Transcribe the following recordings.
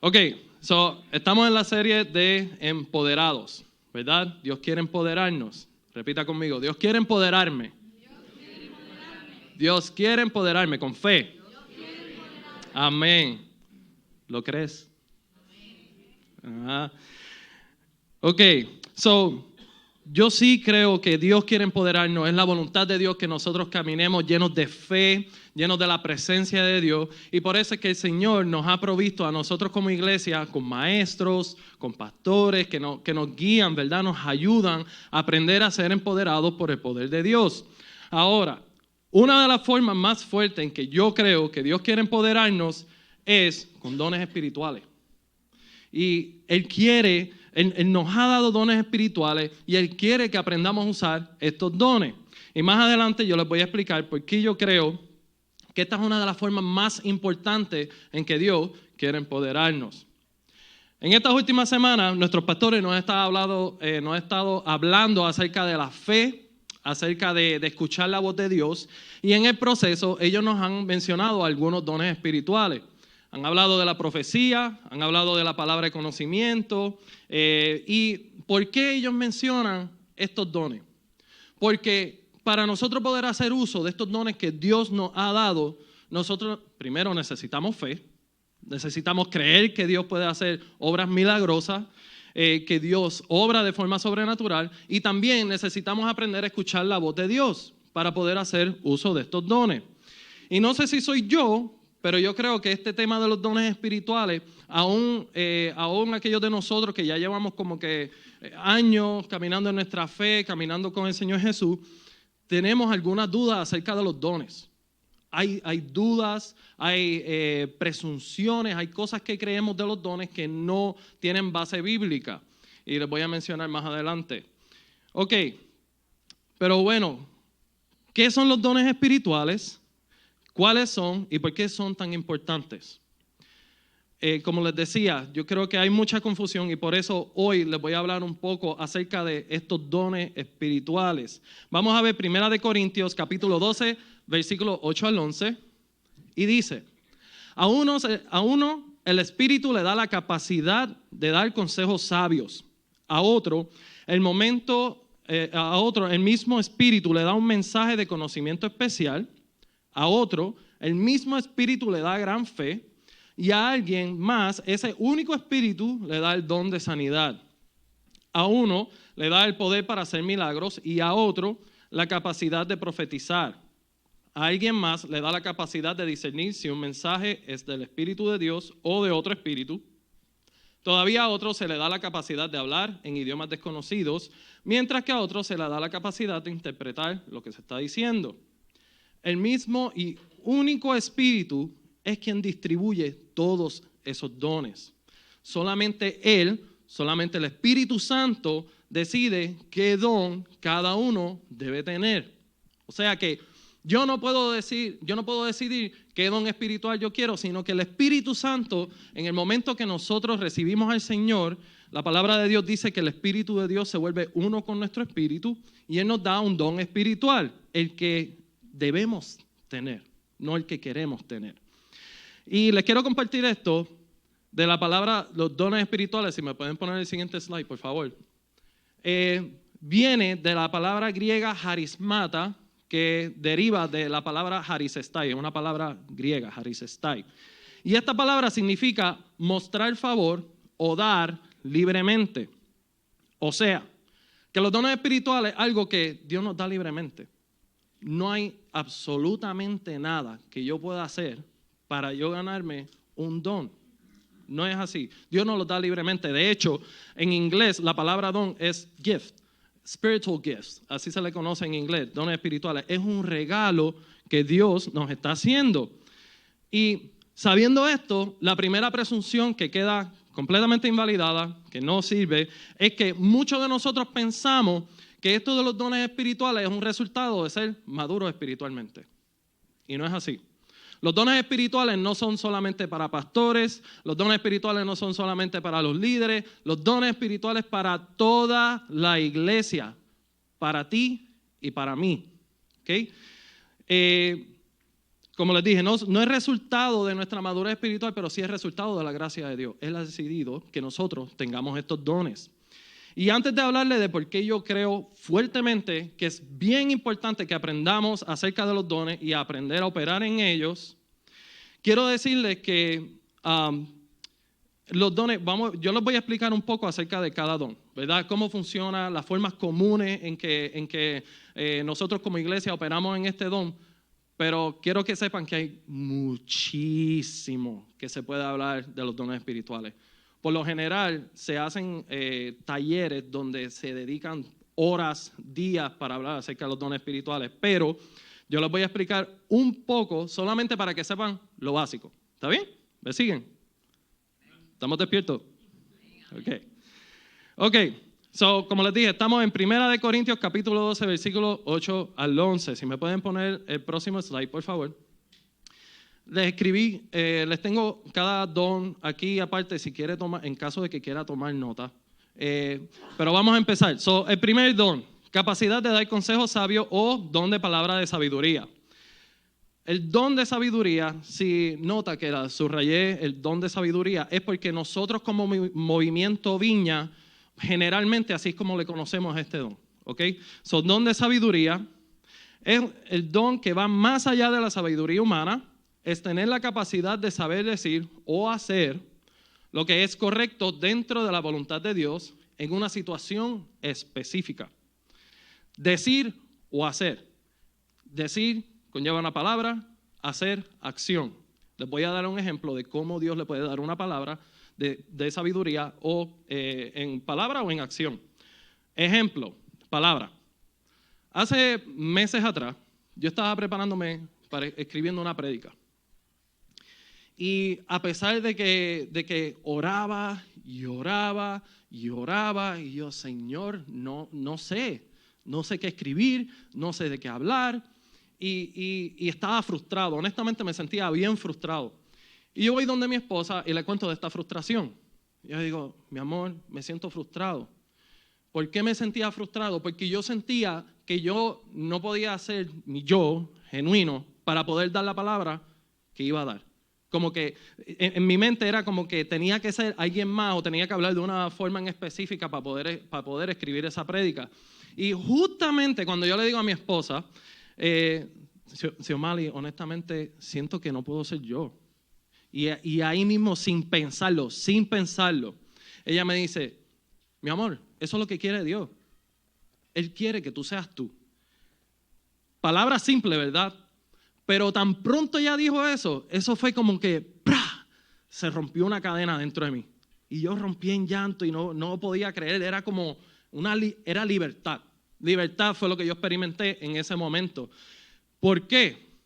Ok, estamos en la serie de empoderados, ¿verdad? Dios quiere empoderarnos. Repita conmigo, Dios quiere empoderarme. Dios quiere empoderarme con fe. Amén. ¿Lo crees? Ajá. Ok, yo sí creo que Dios quiere empoderarnos. Es la voluntad de Dios que nosotros caminemos llenos de fe, llenos de la presencia de Dios. Y por eso es que el Señor nos ha provisto a nosotros como iglesia con maestros, con pastores que nos guían, ¿verdad? Nos ayudan a aprender a ser empoderados por el poder de Dios. Ahora, una de las formas más fuertes en que yo creo que Dios quiere empoderarnos es con dones espirituales. Y Él nos ha dado dones espirituales y Él quiere que aprendamos a usar estos dones. Y más adelante yo les voy a explicar por qué yo creo que esta es una de las formas más importantes en que Dios quiere empoderarnos. En estas últimas semanas, nuestros pastores nos han estado hablando acerca de la fe, acerca de escuchar la voz de Dios, y en el proceso ellos nos han mencionado algunos dones espirituales. Han hablado de la profecía, han hablado de la palabra de conocimiento. ¿Y por qué ellos mencionan estos dones? Porque para nosotros poder hacer uso de estos dones que Dios nos ha dado, nosotros primero necesitamos fe, necesitamos creer que Dios puede hacer obras milagrosas, que Dios obra de forma sobrenatural, y también necesitamos aprender a escuchar la voz de Dios para poder hacer uso de estos dones. Y no sé si soy yo, pero yo creo que este tema de los dones espirituales, aún aquellos de nosotros que ya llevamos como que años caminando en nuestra fe, caminando con el Señor Jesús, tenemos algunas dudas acerca de los dones. Hay dudas, hay presunciones, hay cosas que creemos de los dones que no tienen base bíblica. Y les voy a mencionar más adelante. Ok, pero bueno, ¿qué son los dones espirituales? ¿Cuáles son y por qué son tan importantes? Como les decía, yo creo que hay mucha confusión y por eso hoy les voy a hablar un poco acerca de estos dones espirituales. Vamos a ver 1 Corintios capítulo 12, versículos 8 al 11, y dice, a uno el Espíritu le da la capacidad de dar consejos sabios, a otro el mismo Espíritu le da un mensaje de conocimiento especial, a otro, el mismo Espíritu le da gran fe, y a alguien más, ese único Espíritu le da el don de sanidad. A uno le da el poder para hacer milagros y a otro la capacidad de profetizar. A alguien más le da la capacidad de discernir si un mensaje es del Espíritu de Dios o de otro espíritu. Todavía a otro se le da la capacidad de hablar en idiomas desconocidos, mientras que a otro se le da la capacidad de interpretar lo que se está diciendo. El mismo y único Espíritu es quien distribuye todos esos dones. Solamente el Espíritu Santo decide qué don cada uno debe tener. O sea que yo no puedo decidir qué don espiritual yo quiero, sino que el Espíritu Santo, en el momento que nosotros recibimos al Señor, la palabra de Dios dice que el Espíritu de Dios se vuelve uno con nuestro espíritu y Él nos da un don espiritual, el que debemos tener, no el que queremos tener. Y les quiero compartir esto de la palabra, los dones espirituales, si me pueden poner el siguiente slide, por favor. Viene de la palabra griega harismata, que deriva de la palabra harisestai, una palabra griega, harisestai. Y esta palabra significa mostrar favor o dar libremente. O sea, que los dones espirituales es algo que Dios nos da libremente. No hay absolutamente nada que yo pueda hacer para yo ganarme un don. No es así. Dios nos lo da libremente. De hecho, en inglés la palabra don es gift. Spiritual gifts, así se le conoce en inglés, dones espirituales. Es un regalo que Dios nos está haciendo. Y sabiendo esto, la primera presunción que queda completamente invalidada, que no sirve, es que muchos de nosotros pensamos que esto de los dones espirituales es un resultado de ser maduros espiritualmente. Y no es así. Los dones espirituales no son solamente para pastores, los dones espirituales no son solamente para los líderes, los dones espirituales para toda la iglesia, para ti y para mí. ¿Okay? como les dije, no es resultado de nuestra madurez espiritual, pero sí es resultado de la gracia de Dios. Él ha decidido que nosotros tengamos estos dones. Y antes de hablarle de por qué yo creo fuertemente que es bien importante que aprendamos acerca de los dones y aprender a operar en ellos, quiero decirles que los dones, yo les voy a explicar un poco acerca de cada don, ¿verdad? Cómo funciona, las formas comunes en que nosotros como iglesia operamos en este don, pero quiero que sepan que hay muchísimo que se puede hablar de los dones espirituales. Por lo general, se hacen talleres donde se dedican horas, días para hablar acerca de los dones espirituales, pero yo les voy a explicar un poco solamente para que sepan lo básico. ¿Está bien? ¿Me siguen? ¿Estamos despiertos? Ok. So, como les dije, estamos en 1 Corintios capítulo 12, versículos 8 al 11. Si me pueden poner el próximo slide, por favor. Les escribí, les tengo cada don aquí aparte si quiere tomar, en caso de que quiera tomar nota. Pero vamos a empezar. So, el primer don, capacidad de dar consejos sabios o don de palabra de sabiduría. El don de sabiduría, si nota que la subrayé, el don de sabiduría, es porque nosotros como movimiento Viña, generalmente así es como le conocemos a este don. ¿Ok? So, don de sabiduría es el don que va más allá de la sabiduría humana. Es tener la capacidad de saber decir o hacer lo que es correcto dentro de la voluntad de Dios en una situación específica. Decir o hacer. Decir conlleva una palabra, hacer acción. Les voy a dar un ejemplo de cómo Dios le puede dar una palabra de sabiduría o en palabra o en acción. Ejemplo, palabra. Hace meses atrás, yo estaba preparándome para escribiendo una prédica. Y a pesar de que oraba y oraba y oraba, y yo, Señor, no sé qué escribir, no sé de qué hablar, y estaba frustrado, honestamente me sentía bien frustrado. Y yo voy donde mi esposa y le cuento de esta frustración. Yo digo, mi amor, me siento frustrado. ¿Por qué me sentía frustrado? Porque yo sentía que yo no podía ser mi yo genuino para poder dar la palabra que iba a dar. Como que en mi mente era como que tenía que ser alguien más o tenía que hablar de una forma en específica para poder escribir esa prédica. Y justamente cuando yo le digo a mi esposa, Xiomali, honestamente siento que no puedo ser yo. Y ahí mismo sin pensarlo, ella me dice, mi amor, eso es lo que quiere Dios. Él quiere que tú seas tú. Palabra simple, ¿verdad? Pero tan pronto ella dijo eso fue como que ¡prá! Se rompió una cadena dentro de mí. Y yo rompí en llanto y no podía creer. Era como era libertad. Libertad fue lo que yo experimenté en ese momento. ¿Por qué?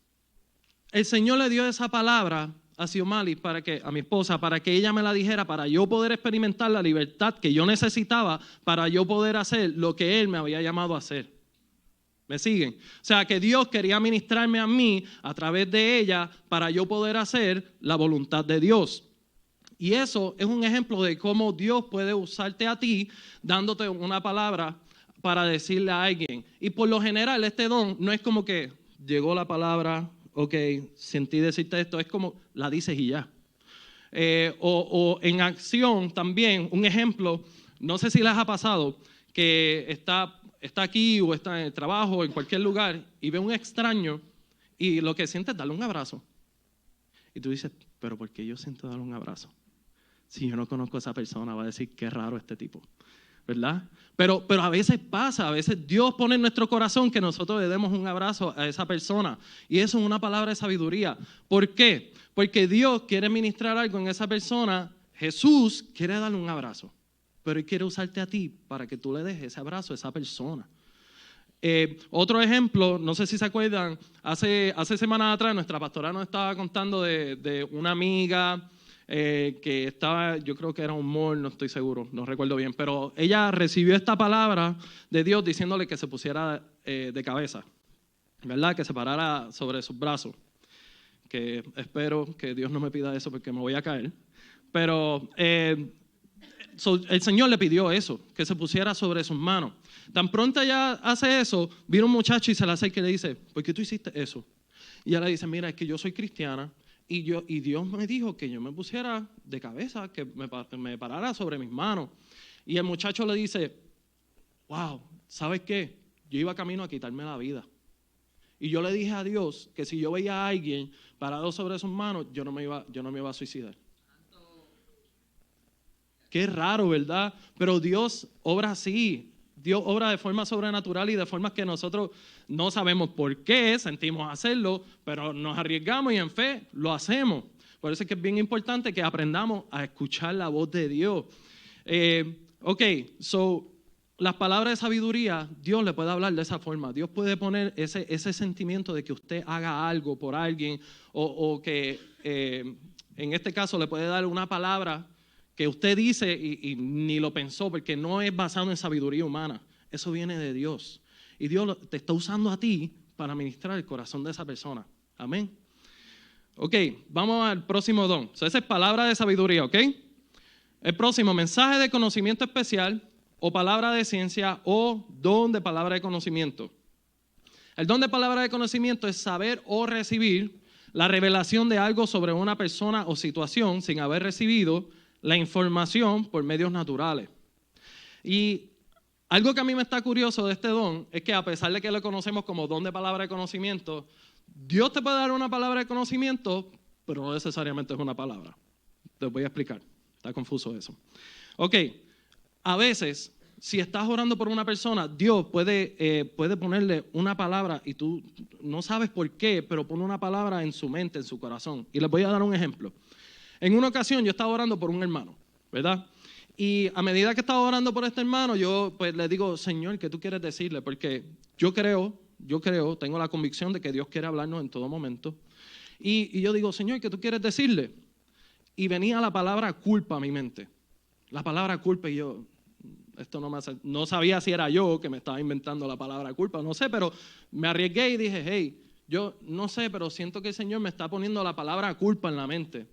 El Señor le dio esa palabra a Xiomali, a mi esposa, para que ella me la dijera, para yo poder experimentar la libertad que yo necesitaba, para yo poder hacer lo que Él me había llamado a hacer. ¿Me siguen? O sea, que Dios quería ministrarme a mí a través de ella para yo poder hacer la voluntad de Dios. Y eso es un ejemplo de cómo Dios puede usarte a ti dándote una palabra para decirle a alguien. Y por lo general este don no es como que llegó la palabra, ok, sentí decirte esto, es como la dices y ya. O en acción también, un ejemplo, no sé si les ha pasado que está aquí o está en el trabajo o en cualquier lugar y ve un extraño y lo que siente es darle un abrazo. Y tú dices, pero ¿por qué yo siento darle un abrazo? Si yo no conozco a esa persona, va a decir, qué raro este tipo, ¿verdad? Pero a veces pasa, a veces Dios pone en nuestro corazón que nosotros le demos un abrazo a esa persona. Y eso es una palabra de sabiduría. ¿Por qué? Porque Dios quiere ministrar algo en esa persona. Jesús quiere darle un abrazo. Pero Él quiere usarte a ti para que tú le des ese abrazo a esa persona. Otro ejemplo, no sé si se acuerdan, hace semanas atrás nuestra pastora nos estaba contando de una amiga que estaba, yo creo que era un mall, no estoy seguro, no recuerdo bien, pero ella recibió esta palabra de Dios diciéndole que se pusiera de cabeza, ¿verdad? Que se parara sobre sus brazos. Que espero que Dios no me pida eso porque me voy a caer. Pero el Señor le pidió eso, que se pusiera sobre sus manos. Tan pronto ella hace eso, viene un muchacho y se le acerca y le dice, ¿por qué tú hiciste eso? Y ella dice, mira, es que yo soy cristiana y Dios me dijo que yo me pusiera de cabeza, que me parara sobre mis manos. Y el muchacho le dice, wow, ¿sabes qué? Yo iba camino a quitarme la vida. Y yo le dije a Dios que si yo veía a alguien parado sobre sus manos, yo no me iba a suicidar. Qué raro, ¿verdad? Pero Dios obra así. Dios obra de forma sobrenatural y de formas que nosotros no sabemos por qué sentimos hacerlo, pero nos arriesgamos y en fe lo hacemos. Por eso es que es bien importante que aprendamos a escuchar la voz de Dios. Las palabras de sabiduría, Dios le puede hablar de esa forma. Dios puede poner ese sentimiento de que usted haga algo por alguien o que en este caso le puede dar una palabra que usted dice y ni lo pensó porque no es basado en sabiduría humana. Eso viene de Dios. Y Dios te está usando a ti para ministrar el corazón de esa persona. Amén. Ok, vamos al próximo don. Esa es palabra de sabiduría, ¿ok? El próximo, mensaje de conocimiento especial o palabra de ciencia o don de palabra de conocimiento. El don de palabra de conocimiento es saber o recibir la revelación de algo sobre una persona o situación sin haber recibido la información por medios naturales. Y algo que a mí me está curioso de este don es que a pesar de que lo conocemos como don de palabra de conocimiento, Dios te puede dar una palabra de conocimiento, pero no necesariamente es una palabra. Te voy a explicar. Está confuso eso. Ok, a veces, si estás orando por una persona, Dios puede ponerle una palabra y tú no sabes por qué, pero pone una palabra en su mente, en su corazón. Y les voy a dar un ejemplo. En una ocasión yo estaba orando por un hermano, ¿verdad? Y a medida que estaba orando por este hermano, yo pues le digo, Señor, ¿qué tú quieres decirle? Porque yo creo, tengo la convicción de que Dios quiere hablarnos en todo momento. Y yo digo, Señor, ¿qué tú quieres decirle? Y venía la palabra culpa a mi mente. La palabra culpa y yo, no sabía si era yo que me estaba inventando la palabra culpa, no sé, pero me arriesgué y dije, hey, yo no sé, pero siento que el Señor me está poniendo la palabra culpa en la mente.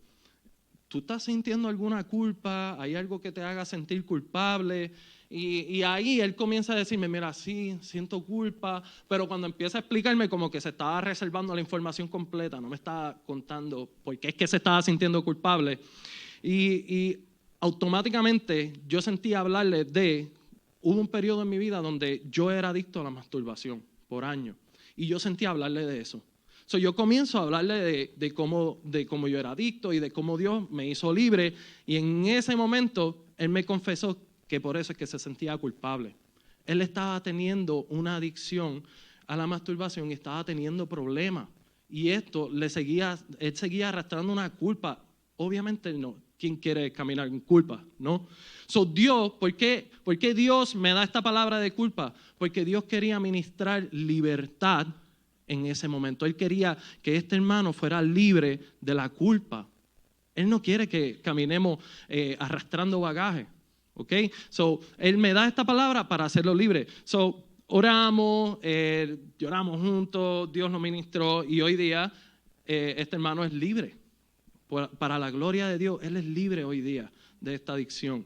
¿Tú estás sintiendo alguna culpa? ¿Hay algo que te haga sentir culpable? Y ahí él comienza a decirme, mira, sí, siento culpa, pero cuando empieza a explicarme como que se estaba reservando la información completa, no me estaba contando por qué es que se estaba sintiendo culpable. Y automáticamente yo sentí hablarle hubo un periodo en mi vida donde yo era adicto a la masturbación por años y yo sentí hablarle de eso. Yo comienzo a hablarle de cómo yo era adicto y de cómo Dios me hizo libre y en ese momento él me confesó que por eso es que se sentía culpable. Él estaba teniendo una adicción a la masturbación y estaba teniendo problemas y él seguía arrastrando una culpa. Obviamente no. ¿Quién quiere caminar en culpa? ¿No? Dios, ¿por qué Dios me da esta palabra de culpa? Porque Dios quería ministrar libertad en ese momento. Él quería que este hermano fuera libre de la culpa. Él no quiere que caminemos arrastrando bagaje. ¿Ok? Él me da esta palabra para hacerlo libre. Oramos, lloramos juntos, Dios nos ministró y hoy día este hermano es libre. Para la gloria de Dios, él es libre hoy día de esta adicción.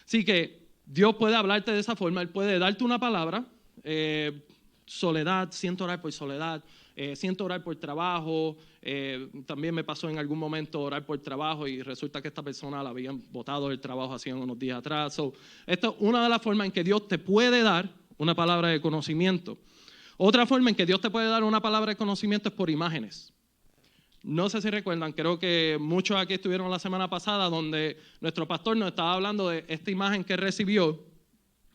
Así que Dios puede hablarte de esa forma, Él puede darte una palabra, soledad, siento orar por soledad, siento orar por trabajo, también me pasó en algún momento orar por trabajo y resulta que esta persona la habían botado del trabajo hacía unos días atrás. Esto es una de las formas en que Dios te puede dar una palabra de conocimiento. Otra forma en que Dios te puede dar una palabra de conocimiento es por imágenes. No sé si recuerdan, creo que muchos aquí estuvieron la semana pasada donde nuestro pastor nos estaba hablando de esta imagen que recibió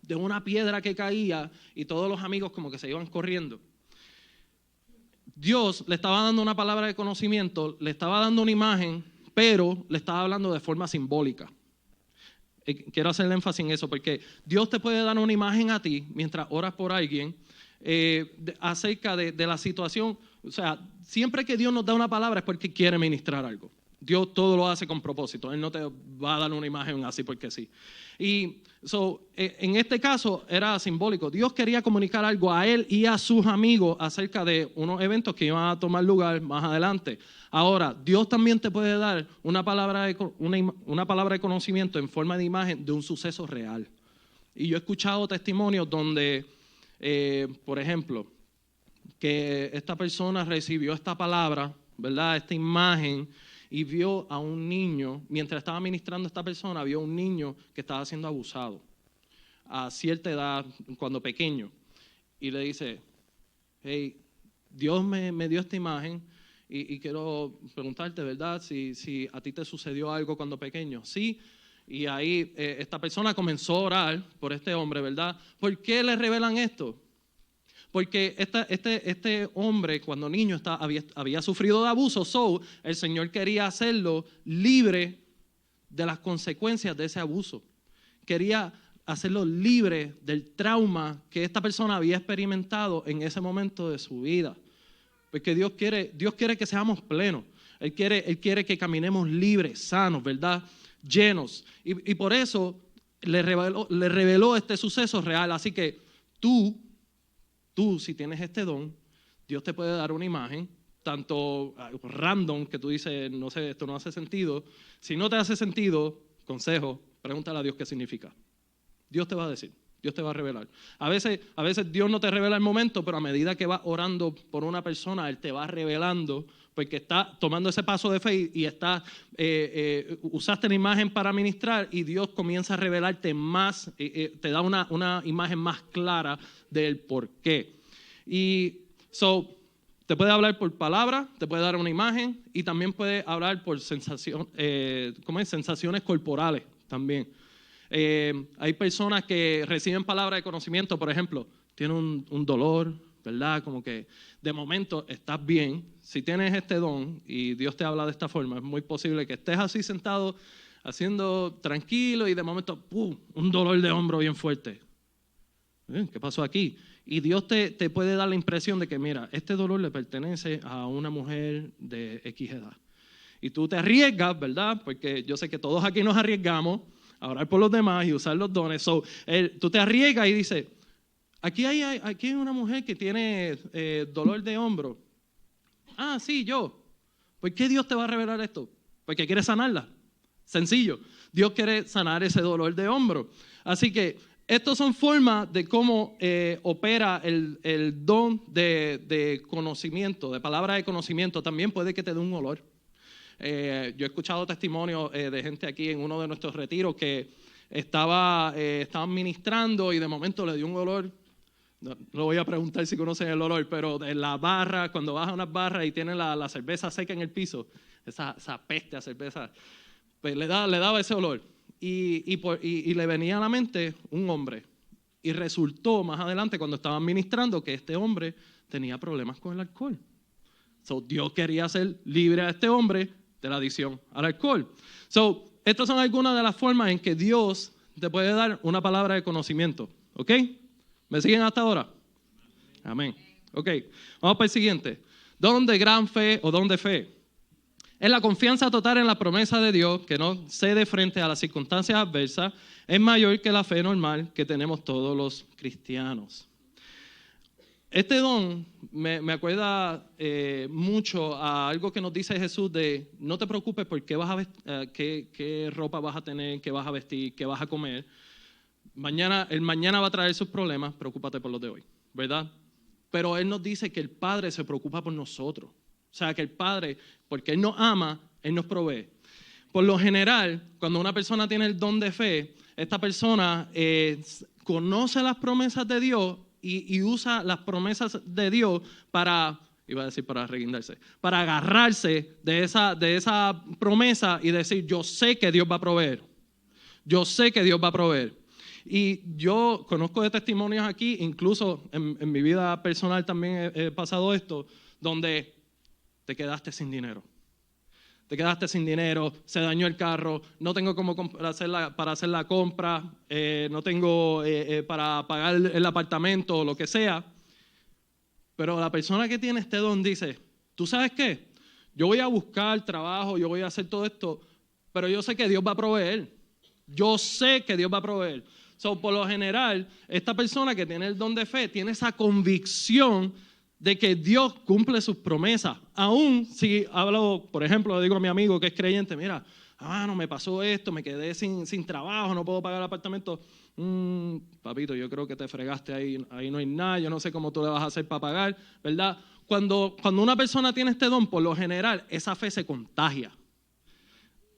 de una piedra que caía y todos los amigos como que se iban corriendo. Dios le estaba dando una palabra de conocimiento, le estaba dando una imagen, pero le estaba hablando de forma simbólica. Quiero hacer énfasis en eso porque Dios te puede dar una imagen a ti mientras oras por alguien acerca de la situación. O sea, siempre que Dios nos da una palabra es porque quiere ministrar algo. Dios todo lo hace con propósito. Él no te va a dar una imagen así porque sí. Y en este caso era simbólico. Dios quería comunicar algo a él y a sus amigos acerca de unos eventos que iban a tomar lugar más adelante. Ahora, Dios también te puede dar una palabra de conocimiento en forma de imagen de un suceso real. Y yo he escuchado testimonios donde, por ejemplo, que esta persona recibió esta palabra, ¿verdad? Esta imagen, y vio a un niño, mientras estaba ministrando a esta persona, vio a un niño que estaba siendo abusado a cierta edad, cuando pequeño. Y le dice, hey, Dios me dio esta imagen y quiero preguntarte, ¿verdad? Si a ti te sucedió algo cuando pequeño. Sí. Y ahí esta persona comenzó a orar por este hombre, ¿verdad? ¿Por qué le revelan esto? Porque este hombre, cuando niño, había sufrido de abuso, el Señor quería hacerlo libre de las consecuencias de ese abuso. Quería hacerlo libre del trauma que esta persona había experimentado en ese momento de su vida. Porque Dios quiere que seamos plenos. Él quiere que caminemos libres, sanos, ¿verdad? Llenos. Y por eso le reveló este suceso real. Así que tú, si tienes este don, Dios te puede dar una imagen, tanto random, que tú dices, no sé, esto no hace sentido. Si no te hace sentido, consejo, pregúntale a Dios qué significa. Dios te va a decir, Dios te va a revelar. A veces Dios no te revela el momento, pero a medida que vas orando por una persona, Él te va revelando, porque está tomando ese paso de fe y usaste la imagen para ministrar y Dios comienza a revelarte más, te da una imagen más clara del por qué. Y te puede hablar por palabra, te puede dar una imagen y también puede hablar por sensaciones corporales también. Hay personas que reciben palabras de conocimiento, por ejemplo, tienen un dolor, ¿verdad? Como que de momento estás bien. Si tienes este don y Dios te habla de esta forma, es muy posible que estés así sentado, haciendo tranquilo y de momento, ¡pum!, un dolor de hombro bien fuerte. ¿Qué pasó aquí? Y Dios te puede dar la impresión de que, mira, este dolor le pertenece a una mujer de X edad. Y tú te arriesgas, ¿verdad? Porque yo sé que todos aquí nos arriesgamos a orar por los demás y usar los dones. Tú te arriesgas y dices, aquí hay una mujer que tiene dolor de hombro. Ah, sí, yo. ¿Por qué Dios te va a revelar esto? Porque quiere sanarla. Sencillo. Dios quiere sanar ese dolor de hombro. Así que estas son formas de cómo opera el don de conocimiento, de palabra de conocimiento. También puede que te dé un olor. Yo he escuchado testimonios de gente aquí en uno de nuestros retiros que estaban ministrando y de momento le dio un olor. No voy a preguntar si conocen el olor, pero en la barra, cuando vas a unas barras y tienen la cerveza seca en el piso, esa peste a cerveza, pues le daba ese olor. Y le venía a la mente un hombre. Y resultó más adelante, cuando estaban ministrando, que este hombre tenía problemas con el alcohol. Dios quería hacer libre a este hombre de la adicción al alcohol. Estas son algunas de las formas en que Dios te puede dar una palabra de conocimiento. ¿Ok? ¿Me siguen hasta ahora? Amén. Ok, vamos para el siguiente. Don de gran fe o don de fe. Es la confianza total en la promesa de Dios que no cede frente a las circunstancias adversas. Es mayor que la fe normal que tenemos todos los cristianos. Este don me acuerda mucho a algo que nos dice Jesús de no te preocupes por qué ropa vas a tener, qué vas a vestir, qué vas a comer. El mañana va a traer sus problemas, preocúpate por los de hoy, ¿verdad? Pero Él nos dice que el Padre se preocupa por nosotros. O sea, que el Padre, porque Él nos ama, Él nos provee. Por lo general, cuando una persona tiene el don de fe, esta persona conoce las promesas de Dios y usa las promesas de Dios para reguindarse, para agarrarse de esa promesa y decir, yo sé que Dios va a proveer. Yo sé que Dios va a proveer. Y yo conozco de testimonios aquí, incluso en mi vida personal también he pasado esto, donde te quedaste sin dinero. Te quedaste sin dinero, se dañó el carro, no tengo cómo para hacer la compra, no tengo para pagar el apartamento o lo que sea. Pero la persona que tiene este don dice, ¿tú sabes qué? Yo voy a buscar trabajo, yo voy a hacer todo esto, pero yo sé que Dios va a proveer. Yo sé que Dios va a proveer. Por lo general, esta persona que tiene el don de fe tiene esa convicción de que Dios cumple sus promesas. Aún si hablo, por ejemplo, le digo a mi amigo que es creyente, mira, no me pasó esto, me quedé sin trabajo, no puedo pagar el apartamento. Papito, yo creo que te fregaste ahí no hay nada, yo no sé cómo tú le vas a hacer para pagar, ¿verdad? Cuando una persona tiene este don, por lo general, esa fe se contagia.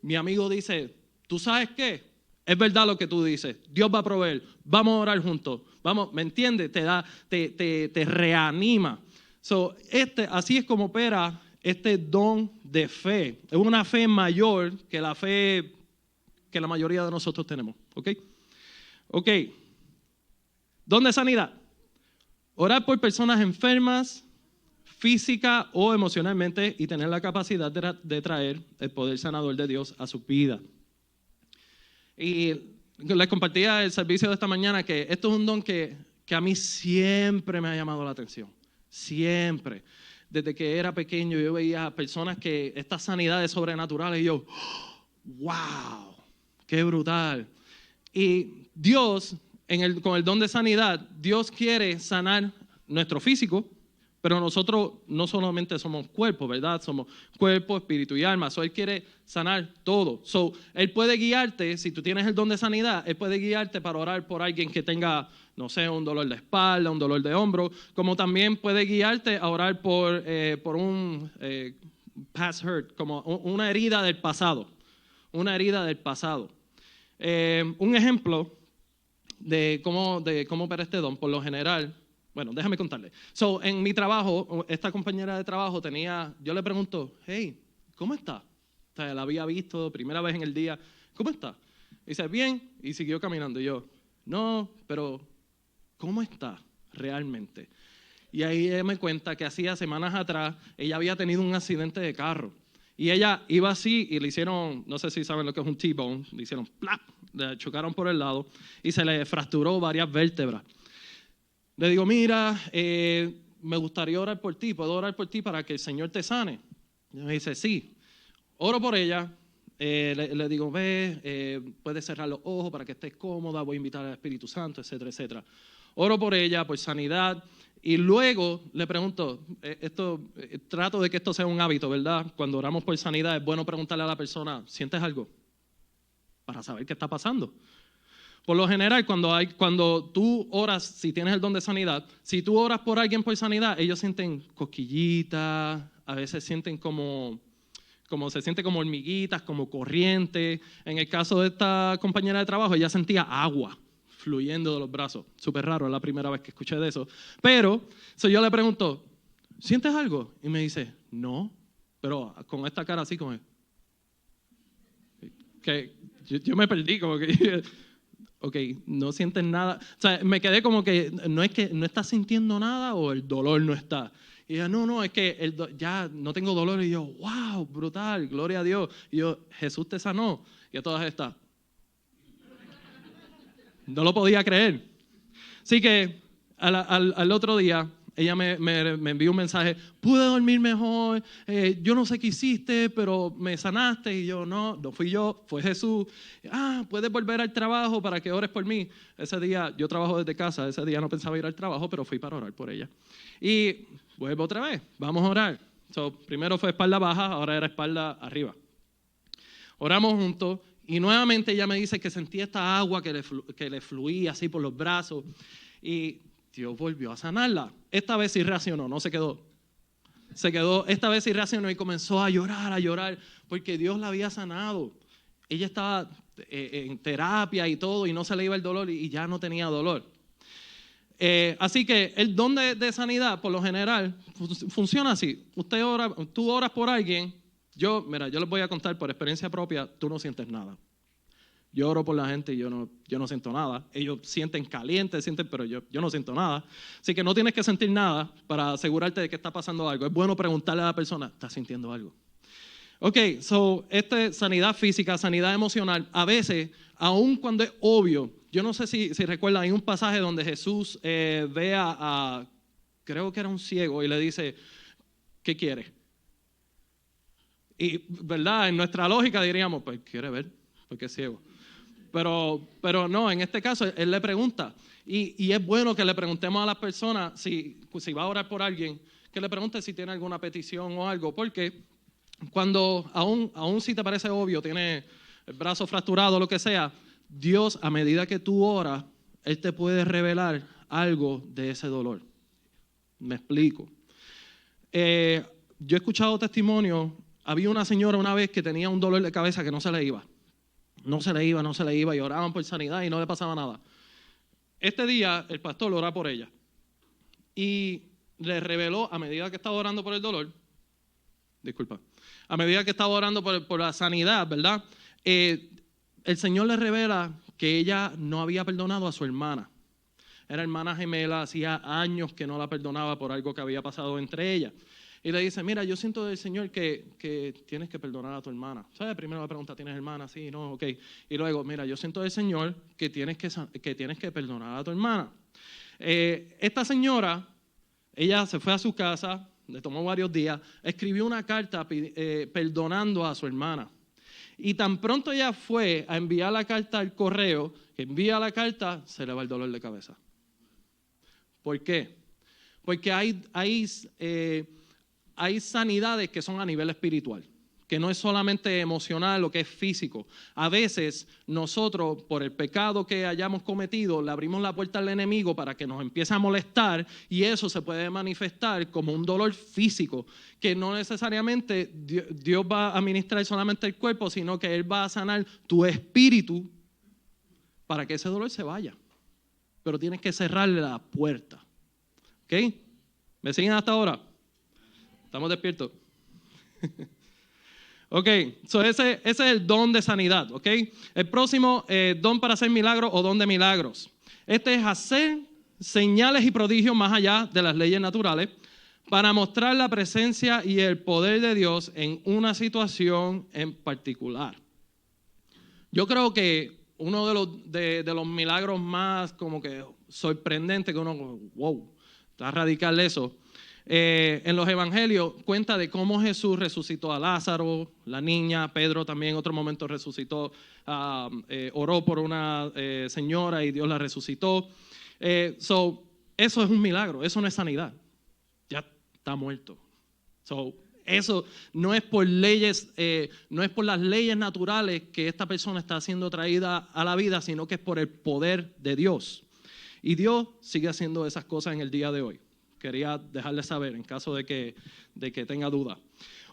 Mi amigo dice, ¿tú sabes qué? Es verdad lo que tú dices, Dios va a proveer, vamos a orar juntos, vamos, ¿me entiendes? Te reanima. Así es como opera este don de fe. Es una fe mayor que la fe que la mayoría de nosotros tenemos, ¿ok? Ok, don de sanidad. Orar por personas enfermas, física o emocionalmente, y tener la capacidad de traer el poder sanador de Dios a su vida. Y les compartía el servicio de esta mañana que esto es un don que a mí siempre me ha llamado la atención. Siempre. Desde que era pequeño yo veía a personas que estas sanidades sobrenaturales y yo, ¡wow! ¡Qué brutal! Y Dios, con el don de sanidad, Dios quiere sanar nuestro físico, pero nosotros no solamente somos cuerpo, ¿verdad? Somos cuerpo, espíritu y alma. Él quiere sanar todo. Él puede guiarte, si tú tienes el don de sanidad, Él puede guiarte para orar por alguien que tenga, no sé, un dolor de espalda, un dolor de hombro, como también puede guiarte a orar por un past hurt, como una herida del pasado. Una herida del pasado. Un ejemplo de cómo opera este don, por lo general. Bueno, déjame contarle. En mi trabajo, esta compañera de trabajo yo le pregunto, hey, ¿cómo está? O sea, la había visto primera vez en el día, ¿cómo está? Y dice, bien, y siguió caminando. Y yo, no, pero ¿cómo está realmente? Y ahí ella me cuenta que hacía semanas atrás, ella había tenido un accidente de carro. Y ella iba así y le hicieron, no sé si saben lo que es un T-bone, le hicieron plap, le chocaron por el lado y se le fracturó varias vértebras. Le digo, mira, me gustaría orar por ti, ¿puedo orar por ti para que el Señor te sane? Y me dice, sí. Oro por ella, le digo, puedes cerrar los ojos para que estés cómoda, voy a invitar al Espíritu Santo, etcétera, etcétera. Oro por ella, por sanidad, y luego le pregunto, trato de que esto sea un hábito, ¿verdad? Cuando oramos por sanidad es bueno preguntarle a la persona, ¿sientes algo? Para saber qué está pasando. Por lo general, cuando tú oras, si tienes el don de sanidad, si tú oras por alguien por sanidad, ellos sienten cosquillitas, a veces sienten como se siente como hormiguitas, como corriente. En el caso de esta compañera de trabajo, ella sentía agua fluyendo de los brazos. Súper raro, es la primera vez que escuché de eso. Pero, yo le pregunto, ¿sientes algo? Y me dice, no, pero con esta cara así como que yo me perdí, como que... Ok, no sientes nada. O sea, me quedé como que no es que no estás sintiendo nada o el dolor no está. Y ella, no, es que ya no tengo dolor. Y yo, wow, brutal, gloria a Dios. Y yo, Jesús te sanó. Y a todas estas. No lo podía creer. Así que al otro día, ella me envió un mensaje, pude dormir mejor, yo no sé qué hiciste, pero me sanaste. Y yo, no fui yo, fue Jesús. Puedes volver al trabajo para que ores por mí. Ese día, yo trabajo desde casa, ese día no pensaba ir al trabajo, pero fui para orar por ella. Y vuelvo otra vez, vamos a orar. Primero fue espalda baja, ahora era espalda arriba. Oramos juntos y nuevamente ella me dice que sentía esta agua que le fluía así por los brazos. Y Dios volvió a sanarla. Esta vez sí reaccionó, no se quedó. Esta vez sí reaccionó y comenzó a llorar, porque Dios la había sanado. Ella estaba en terapia y todo, y no se le iba el dolor y ya no tenía dolor. Así que el don de sanidad, por lo general, funciona así. Tú oras por alguien, yo les voy a contar por experiencia propia, tú no sientes nada. Yo oro por la gente y yo no siento nada. Ellos sienten caliente, pero yo no siento nada. Así que no tienes que sentir nada para asegurarte de que está pasando algo. Es bueno preguntarle a la persona, ¿estás sintiendo algo? Ok, sanidad física, sanidad emocional, a veces, aun cuando es obvio, yo no sé si recuerdan, hay un pasaje donde Jesús ve creo que era un ciego y le dice, ¿qué quiere? Y, ¿verdad? En nuestra lógica diríamos, pues quiere ver, porque es ciego. Pero no, en este caso él le pregunta. Y es bueno que le preguntemos a las personas, si va a orar por alguien, que le pregunte si tiene alguna petición o algo, porque cuando aún si te parece obvio, tiene el brazo fracturado o lo que sea, Dios, a medida que tú oras, Él te puede revelar algo de ese dolor. Me explico. Yo he escuchado testimonios. Había una señora una vez que tenía un dolor de cabeza que no se le iba. No se le iba y oraban por sanidad y no le pasaba nada. Este día el pastor oró por ella y le reveló, a medida que estaba orando por el dolor, a medida que estaba orando por la sanidad, ¿verdad? El Señor le revela que ella no había perdonado a su hermana. Era hermana gemela, hacía años que no la perdonaba por algo que había pasado entre ellas. Y le dice, mira, yo siento del Señor que tienes que perdonar a tu hermana. ¿Sabes? Primero la pregunta, ¿tienes hermana? Sí, no, ok. Y luego, mira, yo siento del Señor que tienes que perdonar a tu hermana. Esta señora, ella se fue a su casa, le tomó varios días, escribió una carta perdonando a su hermana. Y tan pronto ella fue a enviar la carta al correo, que envía la carta, se le va el dolor de cabeza. ¿Por qué? Porque hay sanidades que son a nivel espiritual, que no es solamente emocional o que es físico. A veces nosotros, por el pecado que hayamos cometido, le abrimos la puerta al enemigo para que nos empiece a molestar y eso se puede manifestar como un dolor físico, que no necesariamente Dios va a ministrar solamente el cuerpo, sino que Él va a sanar tu espíritu para que ese dolor se vaya. Pero tienes que cerrarle la puerta. ¿Ok? ¿Me siguen hasta ahora? ¿Estamos despiertos? Ok, ese es el don de sanidad, ok. El próximo, don para hacer milagros o don de milagros. Este es hacer señales y prodigios más allá de las leyes naturales para mostrar la presencia y el poder de Dios en una situación en particular. Yo creo que uno de los milagros más como que sorprendentes que uno, wow, está radical eso. En los evangelios cuenta de cómo Jesús resucitó a Lázaro, la niña, Pedro también en otro momento resucitó, oró por una señora y Dios la resucitó. Eso es un milagro, eso no es sanidad, ya está muerto. Eso no es por leyes, no es por las leyes naturales que esta persona está siendo traída a la vida, sino que es por el poder de Dios. Y Dios sigue haciendo esas cosas en el día de hoy. Quería dejarles saber en caso de que tenga duda.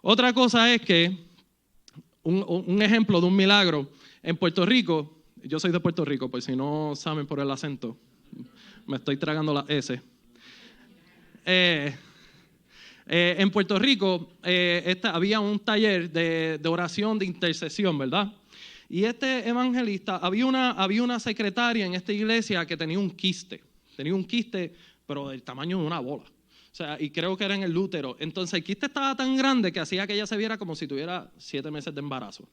Otra cosa es que un ejemplo de un milagro en Puerto Rico, yo soy de Puerto Rico, pues si no saben por el acento, me estoy tragando la S. En Puerto Rico había un taller de oración, de intercesión, ¿verdad? Y este evangelista, había una secretaria en esta iglesia que tenía un quiste, pero del tamaño de una bola. O sea, y creo que era en el útero. Entonces el quiste estaba tan grande que hacía que ella se viera como si tuviera 7 meses de embarazo.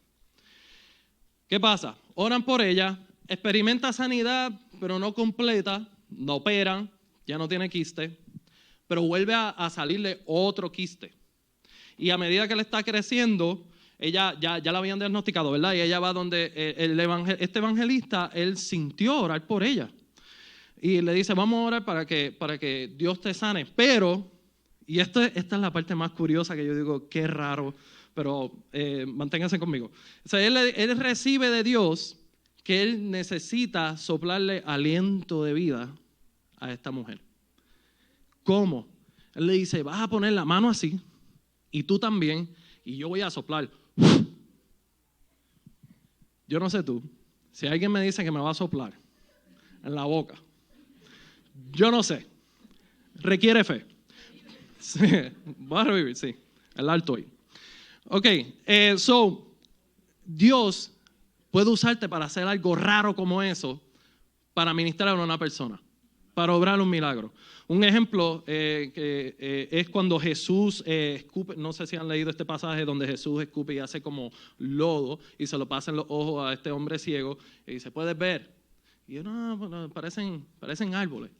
¿Qué pasa? Oran por ella, experimenta sanidad, pero no completa, no operan, ya no tiene quiste, pero vuelve a salirle otro quiste. Y a medida que le está creciendo, ella ya la habían diagnosticado, ¿verdad? Y ella va donde este evangelista, él sintió orar por ella. Y le dice, vamos a orar para que Dios te sane. Pero, y esta es la parte más curiosa que yo digo, qué raro, pero manténganse conmigo. O sea, él recibe de Dios que él necesita soplarle aliento de vida a esta mujer. ¿Cómo? Él le dice, vas a poner la mano así, y tú también, y yo voy a soplar. Yo no sé tú, si alguien me dice que me va a soplar en la boca, yo no sé, requiere fe. Sí, voy a revivir, sí, el alto ahí. Ok, Dios puede usarte para hacer algo raro como eso, para ministrar a una persona, para obrar un milagro. Un ejemplo es cuando Jesús escupe, no sé si han leído este pasaje donde Jesús escupe y hace como lodo y se lo pasa en los ojos a este hombre ciego y dice, ¿puedes ver? Y yo, no, parecen árboles.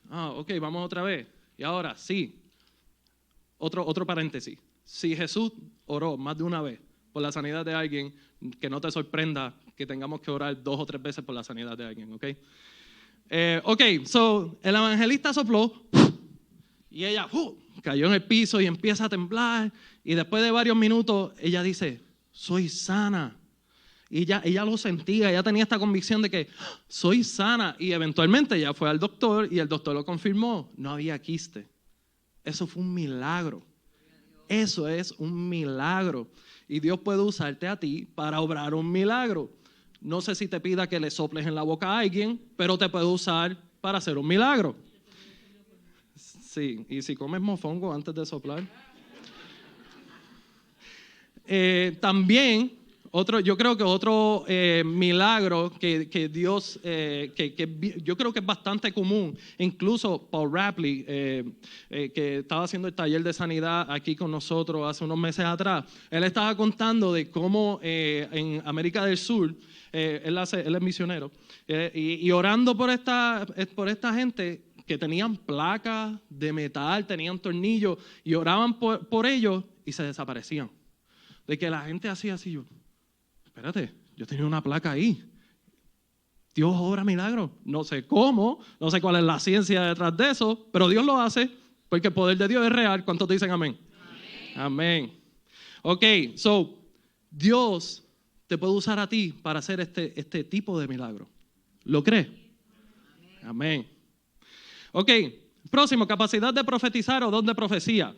Ok, vamos otra vez. Y ahora, sí, otro paréntesis. Si Jesús oró más de una vez por la sanidad de alguien, que no te sorprenda que tengamos que orar 2 o 3 veces por la sanidad de alguien, ¿ok? El evangelista sopló Y ella cayó en el piso y empieza a temblar. Y después de varios minutos, ella dice, soy sana. Y ella lo sentía, ella tenía esta convicción de que soy sana. Y eventualmente ella fue al doctor y el doctor lo confirmó. No había quiste. Eso fue un milagro. Eso es un milagro. Y Dios puede usarte a ti para obrar un milagro. No sé si te pida que le soples en la boca a alguien, pero te puede usar para hacer un milagro. Sí, y si comes mofongo antes de soplar. También, yo creo que otro milagro que Dios, yo creo que es bastante común, incluso Paul Rapley, que estaba haciendo el taller de sanidad aquí con nosotros hace unos meses atrás, él estaba contando de cómo en América del Sur, él es misionero, y orando por esta gente que tenían placas de metal, tenían tornillos, y oraban por ellos y se desaparecían. De que la gente hacía así, yo, espérate, yo tenía una placa ahí. Dios obra milagros. No sé cómo, no sé cuál es la ciencia detrás de eso, pero Dios lo hace porque el poder de Dios es real. ¿Cuántos dicen amén? Amén. Ok, so, Dios te puede usar a ti para hacer este tipo de milagro. ¿Lo crees? Amén. Ok, próximo, capacidad de profetizar o don de profecía.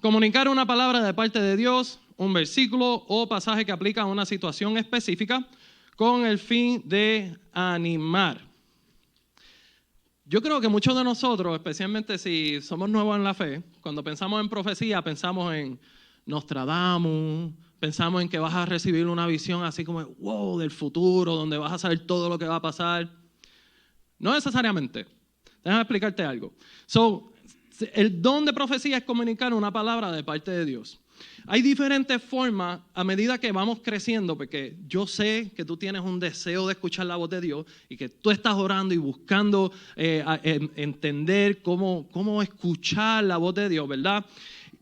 Comunicar una palabra de parte de Dios, un versículo o pasaje que aplica a una situación específica con el fin de animar. Yo creo que muchos de nosotros, especialmente si somos nuevos en la fe, cuando pensamos en profecía, pensamos en Nostradamus, pensamos en que vas a recibir una visión así como, wow, del futuro, donde vas a saber todo lo que va a pasar. No necesariamente. Déjame explicarte algo. El don de profecía es comunicar una palabra de parte de Dios. Hay diferentes formas a medida que vamos creciendo, porque yo sé que tú tienes un deseo de escuchar la voz de Dios y que tú estás orando y buscando entender cómo escuchar la voz de Dios, ¿verdad?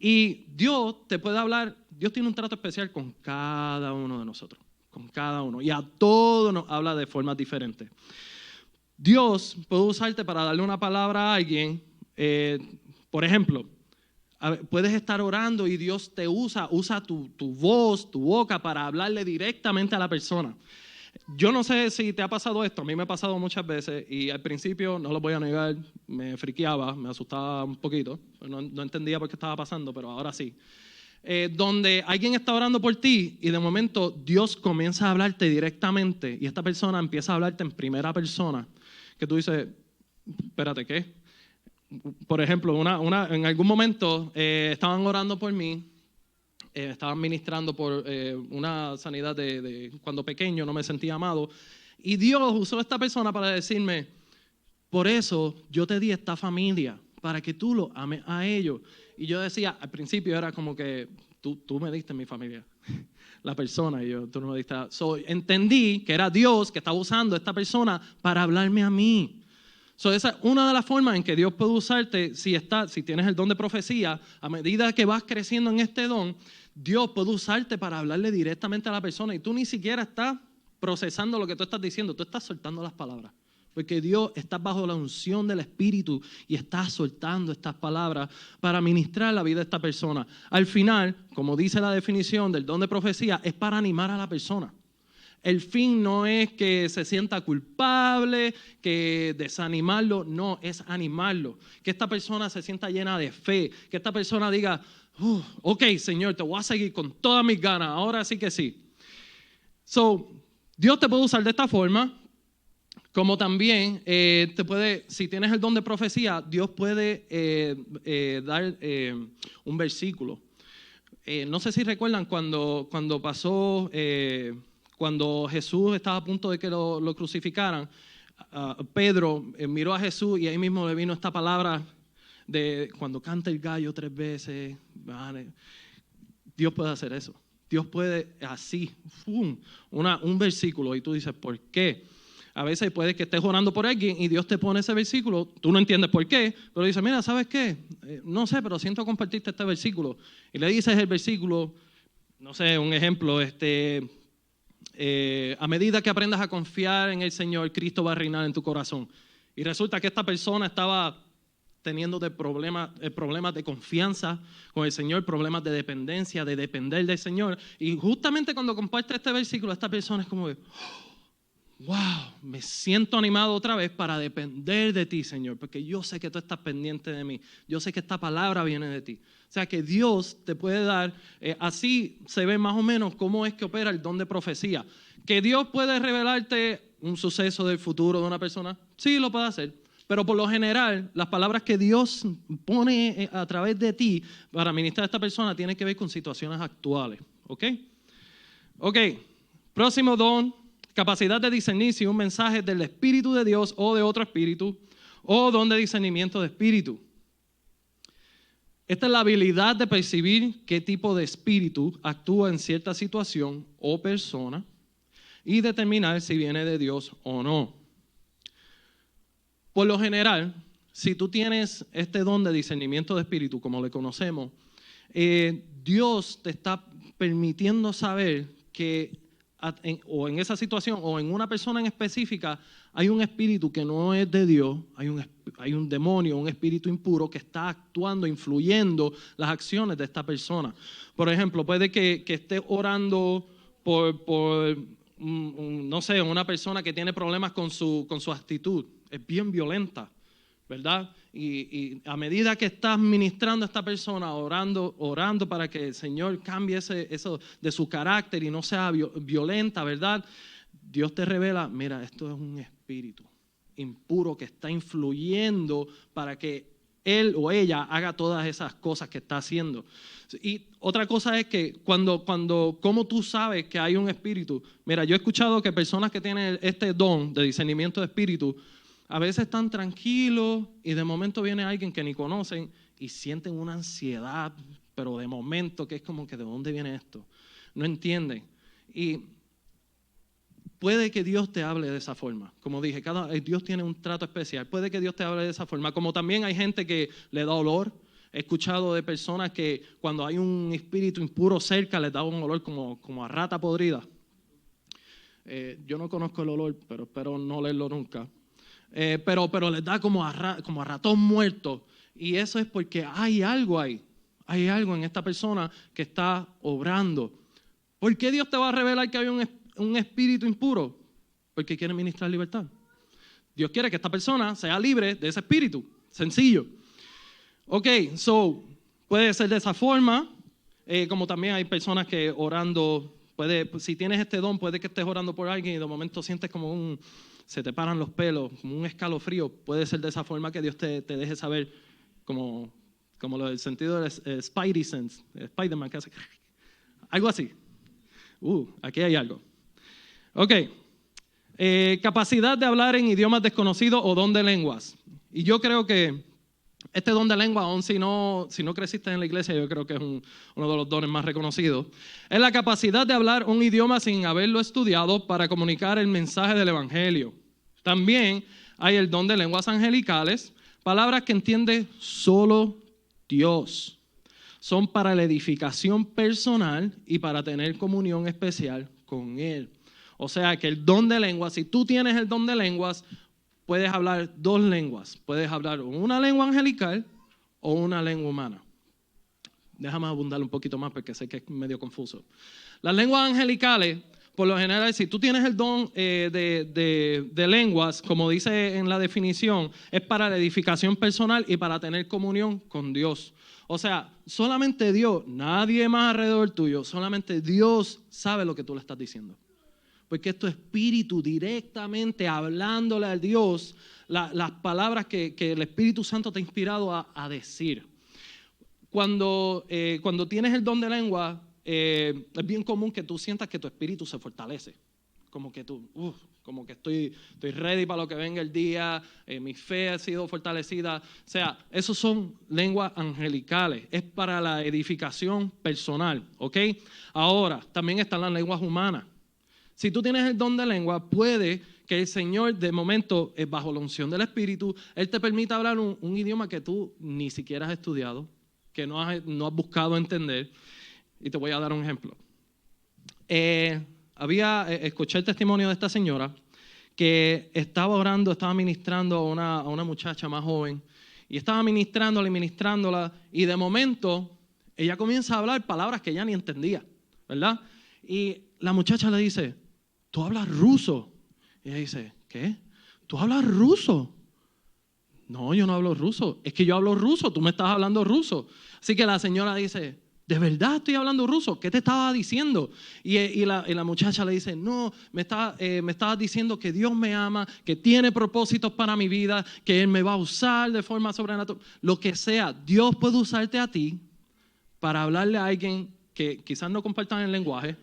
Y Dios te puede hablar, Dios tiene un trato especial con cada uno de nosotros, con cada uno, y a todos nos habla de formas diferentes. Dios puede usarte para darle una palabra a alguien. Por ejemplo, puedes estar orando y Dios te usa tu voz, tu boca para hablarle directamente a la persona. Yo no sé si te ha pasado esto, a mí me ha pasado muchas veces y al principio, no lo voy a negar, me friqueaba, me asustaba un poquito, no entendía por qué estaba pasando, pero ahora sí. Donde alguien está orando por ti y de momento Dios comienza a hablarte directamente y esta persona empieza a hablarte en primera persona, que tú dices, espérate, ¿qué? Por ejemplo, en algún momento estaban orando por mí, estaban ministrando por una sanidad de cuando pequeño no me sentía amado, y Dios usó a esta persona para decirme, por eso yo te di esta familia, para que tú lo ames a ellos. Y yo decía, al principio era como que tú me diste mi familia, la persona, y tú no me diste. Entendí que era Dios que estaba usando a esta persona para hablarme a mí. Esa es una de las formas en que Dios puede usarte si tienes el don de profecía. A medida que vas creciendo en este don, Dios puede usarte para hablarle directamente a la persona y tú ni siquiera estás procesando lo que tú estás diciendo, tú estás soltando las palabras. Porque Dios está bajo la unción del Espíritu y está soltando estas palabras para ministrar la vida de esta persona. Al final, como dice la definición del don de profecía, es para animar a la persona. El fin no es que se sienta culpable, que desanimarlo, no, es animarlo. Que esta persona se sienta llena de fe, que esta persona diga, ok, Señor, te voy a seguir con todas mis ganas, ahora sí que sí. Dios te puede usar de esta forma, como también si tienes el don de profecía, Dios puede dar un versículo. No sé si recuerdan cuando pasó... Cuando Jesús estaba a punto de que lo crucificaran, Pedro miró a Jesús y ahí mismo le vino esta palabra de cuando canta el gallo 3 veces. Dios puede hacer eso. Dios puede así, un versículo y tú dices, ¿por qué? A veces puede que estés orando por alguien y Dios te pone ese versículo, tú no entiendes por qué, pero dices, mira, ¿sabes qué? No sé, pero siento compartirte este versículo. Y le dices el versículo, no sé, un ejemplo, a medida que aprendas a confiar en el Señor, Cristo va a reinar en tu corazón. Y resulta que esta persona estaba teniendo problemas de confianza con el Señor, problemas de dependencia, de depender del Señor. Y justamente cuando comparte este versículo, esta persona es como de, wow, me siento animado otra vez para depender de ti, Señor, porque yo sé que tú estás pendiente de mí. Yo sé que esta palabra viene de ti. O sea, que Dios te puede dar, así se ve más o menos cómo es que opera el don de profecía. Que Dios puede revelarte un suceso del futuro de una persona, sí lo puede hacer. Pero por lo general, las palabras que Dios pone a través de ti para ministrar a esta persona tienen que ver con situaciones actuales. ¿Ok? Ok, próximo don. Capacidad de discernir si un mensaje es del Espíritu de Dios o de otro espíritu, o don de discernimiento de espíritu. Esta es la habilidad de percibir qué tipo de espíritu actúa en cierta situación o persona y determinar si viene de Dios o no. Por lo general, si tú tienes este don de discernimiento de espíritu, como le conocemos, Dios te está permitiendo saber que o en esa situación o en una persona en específica hay un espíritu que no es de Dios, hay un demonio, un espíritu impuro que está actuando, influyendo las acciones de esta persona. Por ejemplo, puede que esté orando por no sé, una persona que tiene problemas con su actitud, es bien violenta, ¿verdad? Y a medida que estás ministrando a esta persona, orando para que el Señor cambie eso de su carácter y no sea violenta, ¿verdad? Dios te revela, mira, esto es un espíritu impuro que está influyendo para que él o ella haga todas esas cosas que está haciendo. Y otra cosa es que ¿cómo tú sabes que hay un espíritu? Mira, yo he escuchado que personas que tienen este don de discernimiento de espíritu, a veces están tranquilos y de momento viene alguien que ni conocen y sienten una ansiedad, pero de momento que es como que ¿de dónde viene esto? No entienden. Y puede que Dios te hable de esa forma. Como dije, Dios tiene un trato especial. Puede que Dios te hable de esa forma. Como también hay gente que le da olor. He escuchado de personas que cuando hay un espíritu impuro cerca les da un olor como a rata podrida. Yo no conozco el olor, pero espero no olerlo nunca. Pero les da como a ratón muerto. Y eso es porque hay algo ahí. Hay algo en esta persona que está obrando. ¿Por qué Dios te va a revelar que hay un espíritu impuro? Porque quiere ministrar libertad. Dios quiere que esta persona sea libre de ese espíritu. Sencillo. Ok, puede ser de esa forma. Como también hay personas que orando, si tienes este don, puede que estés orando por alguien y de momento sientes como se te paran los pelos, como un escalofrío. Puede ser de esa forma que Dios te deje saber, como el sentido del Spidey Sense, Spider-Man que hace algo así. Aquí hay algo. Ok. Capacidad de hablar en idiomas desconocidos o don de lenguas. Y yo creo que este don de lengua, aun si no creciste en la iglesia, yo creo que es uno de los dones más reconocidos. Es la capacidad de hablar un idioma sin haberlo estudiado para comunicar el mensaje del evangelio. También hay el don de lenguas angelicales, palabras que entiende solo Dios. Son para la edificación personal y para tener comunión especial con Él. O sea que el don de lenguas, si tú tienes el don de lenguas, puedes hablar dos lenguas. Puedes hablar una lengua angelical o una lengua humana. Déjame abundar un poquito más porque sé que es medio confuso. Las lenguas angelicales, por lo general, si tú tienes el don de lenguas, como dice en la definición, es para la edificación personal y para tener comunión con Dios. O sea, solamente Dios, nadie más alrededor tuyo, solamente Dios sabe lo que tú le estás diciendo. Porque es tu espíritu directamente hablándole a Dios las palabras que el Espíritu Santo te ha inspirado a decir. Cuando tienes el don de lengua, es bien común que tú sientas que tu espíritu se fortalece. Como que como que estoy ready para lo que venga el día, mi fe ha sido fortalecida. O sea, esos son lenguas angelicales, es para la edificación personal, ¿ok? Ahora, también están las lenguas humanas. Si tú tienes el don de lengua, puede que el Señor, de momento, bajo la unción del Espíritu, Él te permita hablar un idioma que tú ni siquiera has estudiado, que no has buscado entender. Y te voy a dar un ejemplo. Escuché el testimonio de esta señora que estaba orando, estaba ministrando a una muchacha más joven Y estaba ministrándola, y de momento ella comienza a hablar palabras que ella ni entendía, ¿verdad? Y la muchacha le dice, ¿tú hablas ruso? Y ella dice, ¿qué? ¿Tú hablas ruso? No, yo no hablo ruso. Es que yo hablo ruso, tú me estás hablando ruso. Así que la señora dice, ¿de verdad estoy hablando ruso? ¿Qué te estaba diciendo? Y la muchacha le dice, no, me estabas diciendo que Dios me ama, que tiene propósitos para mi vida, que Él me va a usar de forma sobrenatural. Lo que sea, Dios puede usarte a ti para hablarle a alguien que quizás no compartan el lenguaje,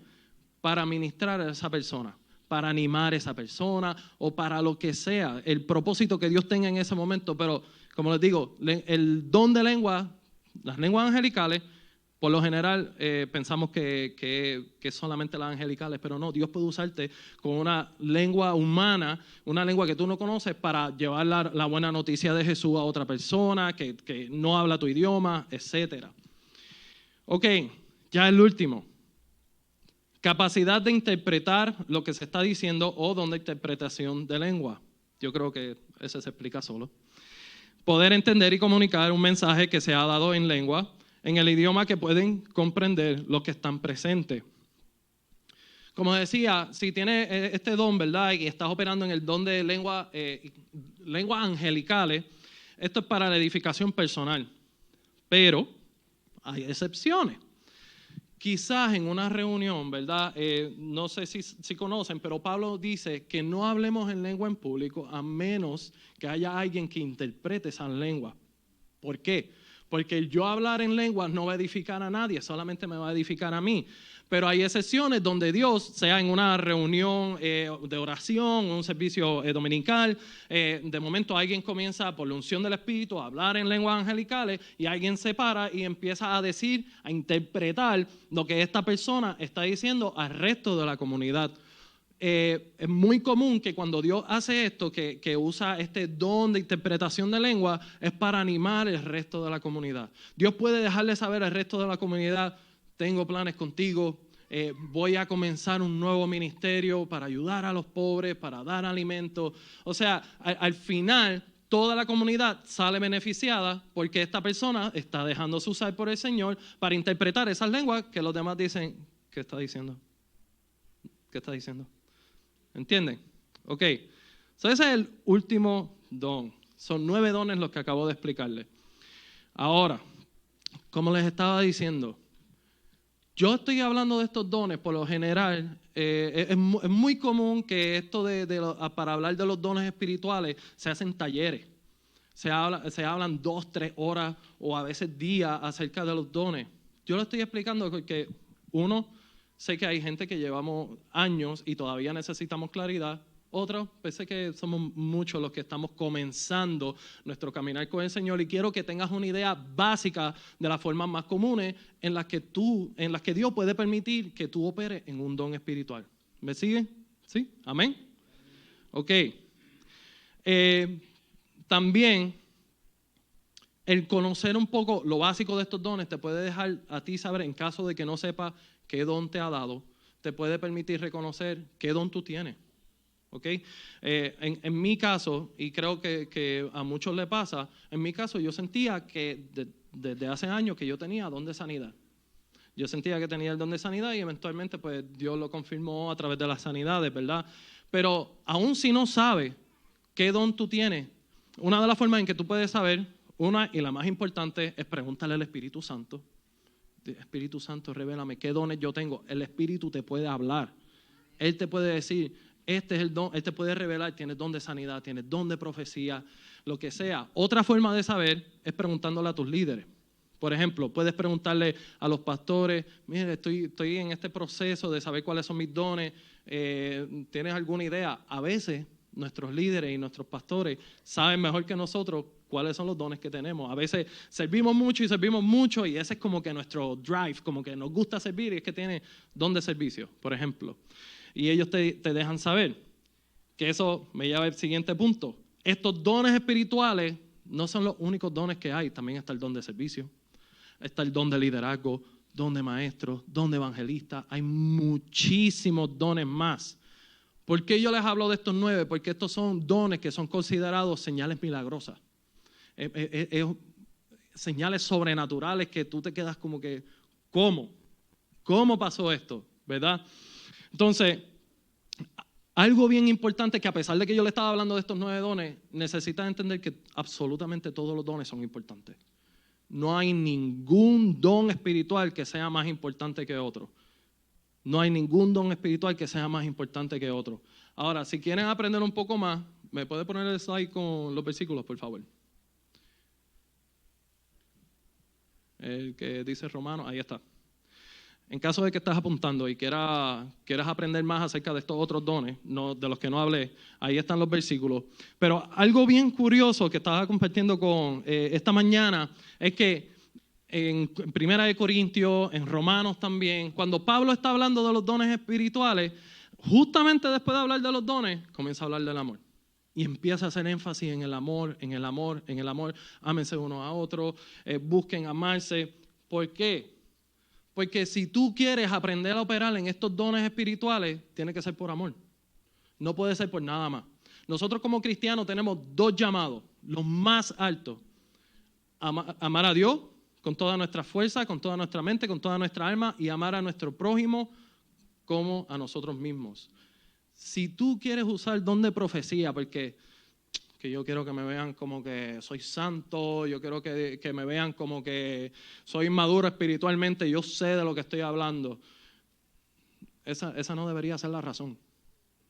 para ministrar a esa persona, para animar a esa persona o para lo que sea, el propósito que Dios tenga en ese momento. Pero como les digo, el don de lengua, las lenguas angelicales, por lo general pensamos que solamente las angelicales, pero no, Dios puede usarte con una lengua humana, una lengua que tú no conoces para llevar la buena noticia de Jesús a otra persona que no habla tu idioma, etcétera. Ok, ya el último. Capacidad de interpretar lo que se está diciendo o don de interpretación de lengua. Yo creo que ese se explica solo. Poder entender y comunicar un mensaje que se ha dado en lengua, en el idioma que pueden comprender los que están presentes. Como decía, si tienes este don, ¿verdad? Y estás operando en el don de lenguas angelicales, esto es para la edificación personal. Pero hay excepciones. Quizás en una reunión, ¿verdad? No sé si conocen, pero Pablo dice que no hablemos en lengua en público a menos que haya alguien que interprete esa lengua. ¿Por qué? Porque el yo hablar en lenguas no va a edificar a nadie, solamente me va a edificar a mí. Pero hay excepciones donde Dios, sea en una reunión de oración, un servicio dominical, de momento alguien comienza por la unción del Espíritu a hablar en lenguas angelicales y alguien se para y empieza a decir, a interpretar lo que esta persona está diciendo al resto de la comunidad. Es muy común que cuando Dios hace esto, que usa este don de interpretación de lengua, es para animar el resto de la comunidad. Dios puede dejarle saber al resto de la comunidad, tengo planes contigo, voy a comenzar un nuevo ministerio para ayudar a los pobres, para dar alimento. O sea, al final toda la comunidad sale beneficiada porque esta persona está dejándose usar por el Señor para interpretar esas lenguas que los demás dicen, ¿qué está diciendo? ¿Qué está diciendo? ¿Entienden? Ok. So ese es el último don. Son 9 dones los que acabo de explicarles. Ahora, como les estaba diciendo, yo estoy hablando de estos dones, por lo general, es muy común que esto para hablar de los dones espirituales se hacen talleres. Se hablan 2, 3 horas o a veces días acerca de los dones. Yo lo estoy explicando porque, sé que hay gente que llevamos años y todavía necesitamos claridad. Otros, pensé que somos muchos los que estamos comenzando nuestro caminar con el Señor y quiero que tengas una idea básica de las formas más comunes en las que Dios puede permitir que tú operes en un don espiritual. ¿Me siguen? ¿Sí? ¿Amén? Ok. También el conocer un poco lo básico de estos dones te puede dejar a ti saber, en caso de que no sepas qué don te ha dado, te puede permitir reconocer qué don tú tienes. ¿Okay? En mi caso, y creo que a muchos le pasa, en mi caso yo sentía que desde hace años que yo tenía don de sanidad. Yo sentía que tenía el don de sanidad y eventualmente pues Dios lo confirmó a través de las sanidades, ¿verdad? Pero aún si no sabes qué don tú tienes, una de las formas en que tú puedes saber, una y la más importante, es preguntarle al Espíritu Santo. Espíritu Santo, revélame qué dones yo tengo. El Espíritu te puede hablar. Él te puede decir, este es el don, Él te puede revelar, tienes don de sanidad, tienes don de profecía, lo que sea. Otra forma de saber es preguntándole a tus líderes. Por ejemplo, puedes preguntarle a los pastores, mire, estoy en este proceso de saber cuáles son mis dones, ¿tienes alguna idea? A veces nuestros líderes y nuestros pastores saben mejor que nosotros cuáles son los dones que tenemos. A veces servimos mucho y ese es como que nuestro drive, como que nos gusta servir y es que tiene don de servicio, por ejemplo. Y ellos te dejan saber que eso me lleva al siguiente punto. Estos dones espirituales no son los únicos dones que hay, también está el don de servicio, está el don de liderazgo, don de maestro, don de evangelista, hay muchísimos dones más. ¿Por qué yo les hablo de estos 9? Porque estos son dones que son considerados señales milagrosas. es señales sobrenaturales que tú te quedas como que, ¿cómo? ¿Cómo pasó esto? ¿Verdad? Entonces, algo bien importante que a pesar de que yo le estaba hablando de estos 9 dones, necesitas entender que absolutamente todos los dones son importantes. No hay ningún don espiritual que sea más importante que otro. No hay ningún don espiritual que sea más importante que otro. Ahora, si quieren aprender un poco más, ¿me puede poner el slide con los versículos, por favor? El que dice Romanos, ahí está. En caso de que estés apuntando y quieras aprender más acerca de estos otros dones, de los que no hablé, ahí están los versículos. Pero algo bien curioso que estaba compartiendo con esta mañana es que en Primera de Corintios, en Romanos también, cuando Pablo está hablando de los dones espirituales, justamente después de hablar de los dones, comienza a hablar del amor. Y empieza a hacer énfasis en el amor, en el amor, en el amor. Ámense unos a otros, busquen amarse. ¿Por qué? Porque si tú quieres aprender a operar en estos dones espirituales, tiene que ser por amor. No puede ser por nada más. Nosotros como cristianos tenemos 2 llamados, los más altos. Amar a Dios con toda nuestra fuerza, con toda nuestra mente, con toda nuestra alma y amar a nuestro prójimo como a nosotros mismos. Si tú quieres usar el don de profecía, porque que yo quiero que me vean como que soy santo, yo quiero que me vean como que soy maduro espiritualmente, yo sé de lo que estoy hablando. Esa no debería ser la razón.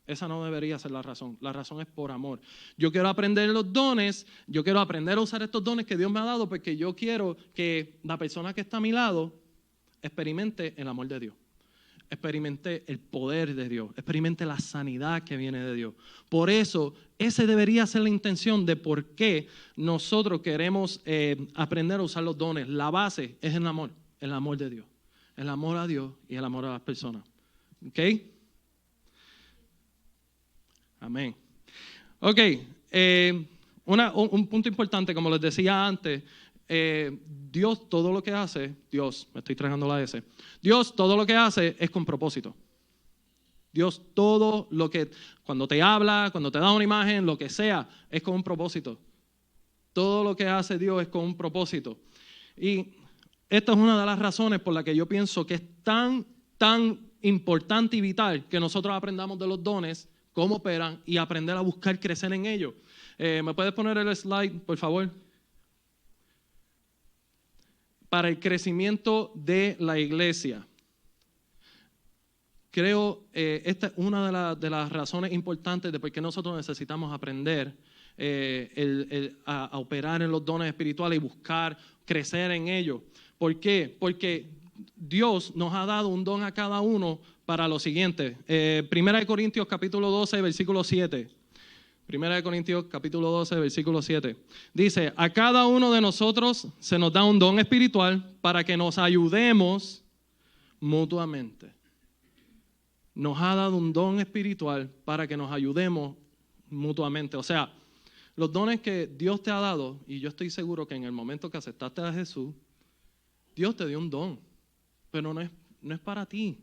Esa no debería ser la razón. La razón es por amor. Yo quiero aprender los dones, yo quiero aprender a usar estos dones que Dios me ha dado porque yo quiero que la persona que está a mi lado experimente el amor de Dios. Experimente el poder de Dios, experimente la sanidad que viene de Dios. Por eso, esa debería ser la intención de por qué nosotros queremos aprender a usar los dones. La base es el amor de Dios, el amor a Dios y el amor a las personas. ¿Ok? Amén. Ok, un punto importante, como les decía antes, Dios todo lo que hace, me estoy tragando la S, Dios todo lo que hace es con propósito. Dios todo lo que, cuando te habla, cuando te da una imagen, lo que sea, es con un propósito. Todo lo que hace Dios es con un propósito. Y esta es una de las razones por las que yo pienso que es tan importante y vital que nosotros aprendamos de los dones, cómo operan y aprender a buscar crecer en ellos. ¿Me puedes poner el slide, por favor? Para el crecimiento de la iglesia. Creo esta es una de las razones importantes de por qué nosotros necesitamos aprender a operar en los dones espirituales y buscar crecer en ellos. ¿Por qué? Porque Dios nos ha dado un don a cada uno para lo siguiente. Primera de Corintios capítulo 12, versículo 7. Primera de Corintios capítulo 12, versículo 7. Dice, a cada uno de nosotros se nos da un don espiritual para que nos ayudemos mutuamente. Nos ha dado un don espiritual para que nos ayudemos mutuamente. O sea, los dones que Dios te ha dado, y yo estoy seguro que en el momento que aceptaste a Jesús, Dios te dio un don, pero no es para ti.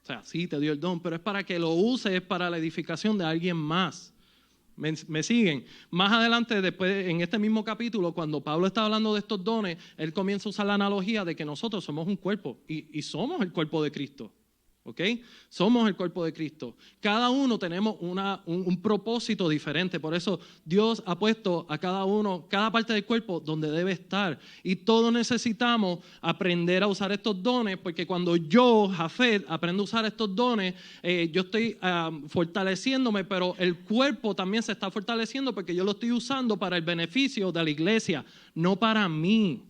O sea, sí te dio el don, pero es para que lo uses para la edificación de alguien más. ¿Me siguen? Más adelante, después, en este mismo capítulo, cuando Pablo está hablando de estos dones, él comienza a usar la analogía de que nosotros somos un cuerpo y somos el cuerpo de Cristo. ¿Ok? Somos el cuerpo de Cristo. Cada uno tenemos un propósito diferente. Por eso Dios ha puesto a cada uno, cada parte del cuerpo donde debe estar. Y todos necesitamos aprender a usar estos dones, porque cuando yo, Jafet, aprendo a usar estos dones, yo estoy fortaleciéndome, pero el cuerpo también se está fortaleciendo porque yo lo estoy usando para el beneficio de la iglesia, no para mí.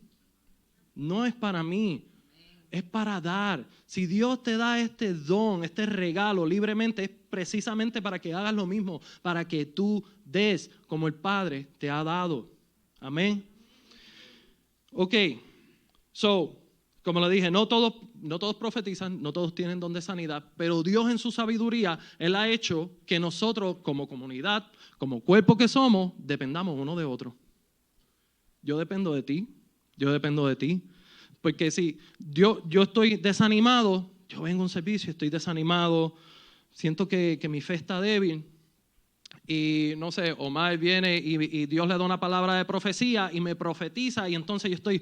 No es para mí. Es para dar. Si Dios te da este don, este regalo libremente, es precisamente para que hagas lo mismo, para que tú des como el Padre te ha dado. Amén. Ok, como le dije, no todos profetizan, no todos tienen don de sanidad, pero Dios en su sabiduría, Él ha hecho que nosotros como comunidad, como cuerpo que somos, dependamos uno de otro. Yo dependo de ti, yo dependo de ti. Porque si yo estoy desanimado, yo vengo a un servicio, estoy desanimado, siento que mi fe está débil. y no sé, Omar viene y Dios le da una palabra de profecía y me profetiza y entonces yo estoy,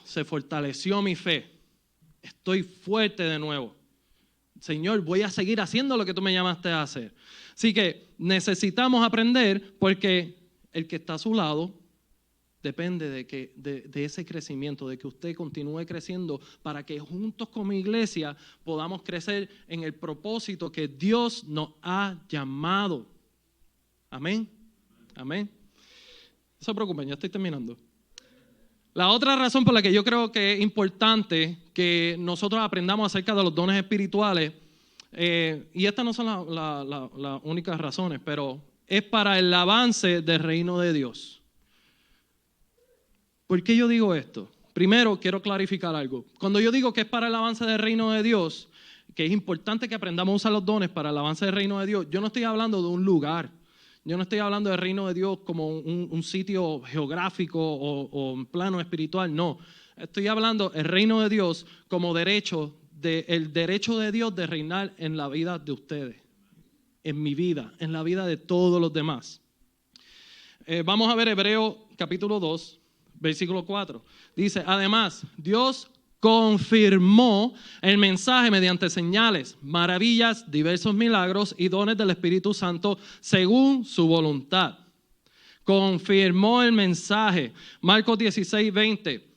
se fortaleció mi fe, estoy fuerte de nuevo. Señor, voy a seguir haciendo lo que tú me llamaste a hacer. Así que necesitamos aprender porque el que está a su lado depende de ese crecimiento, de que usted continúe creciendo para que juntos como iglesia podamos crecer en el propósito que Dios nos ha llamado. Amén. Amén. No se preocupen, ya estoy terminando. La otra razón por la que yo creo que es importante que nosotros aprendamos acerca de los dones espirituales, y estas no son las únicas razones, pero es para el avance del reino de Dios. ¿Por qué yo digo esto? Primero, quiero clarificar algo. Cuando yo digo que es para el avance del reino de Dios, que es importante que aprendamos a usar los dones para el avance del reino de Dios, yo no estoy hablando de un lugar. Yo no estoy hablando del reino de Dios como un sitio geográfico o un plano espiritual, no. Estoy hablando del reino de Dios como derecho, el derecho de Dios de reinar en la vida de ustedes, en mi vida, en la vida de todos los demás. Vamos a ver Hebreos capítulo 2, versículo 4. Dice, además, Dios confirmó el mensaje mediante señales, maravillas, diversos milagros y dones del Espíritu Santo según su voluntad. Confirmó el mensaje. Marcos 16, 20.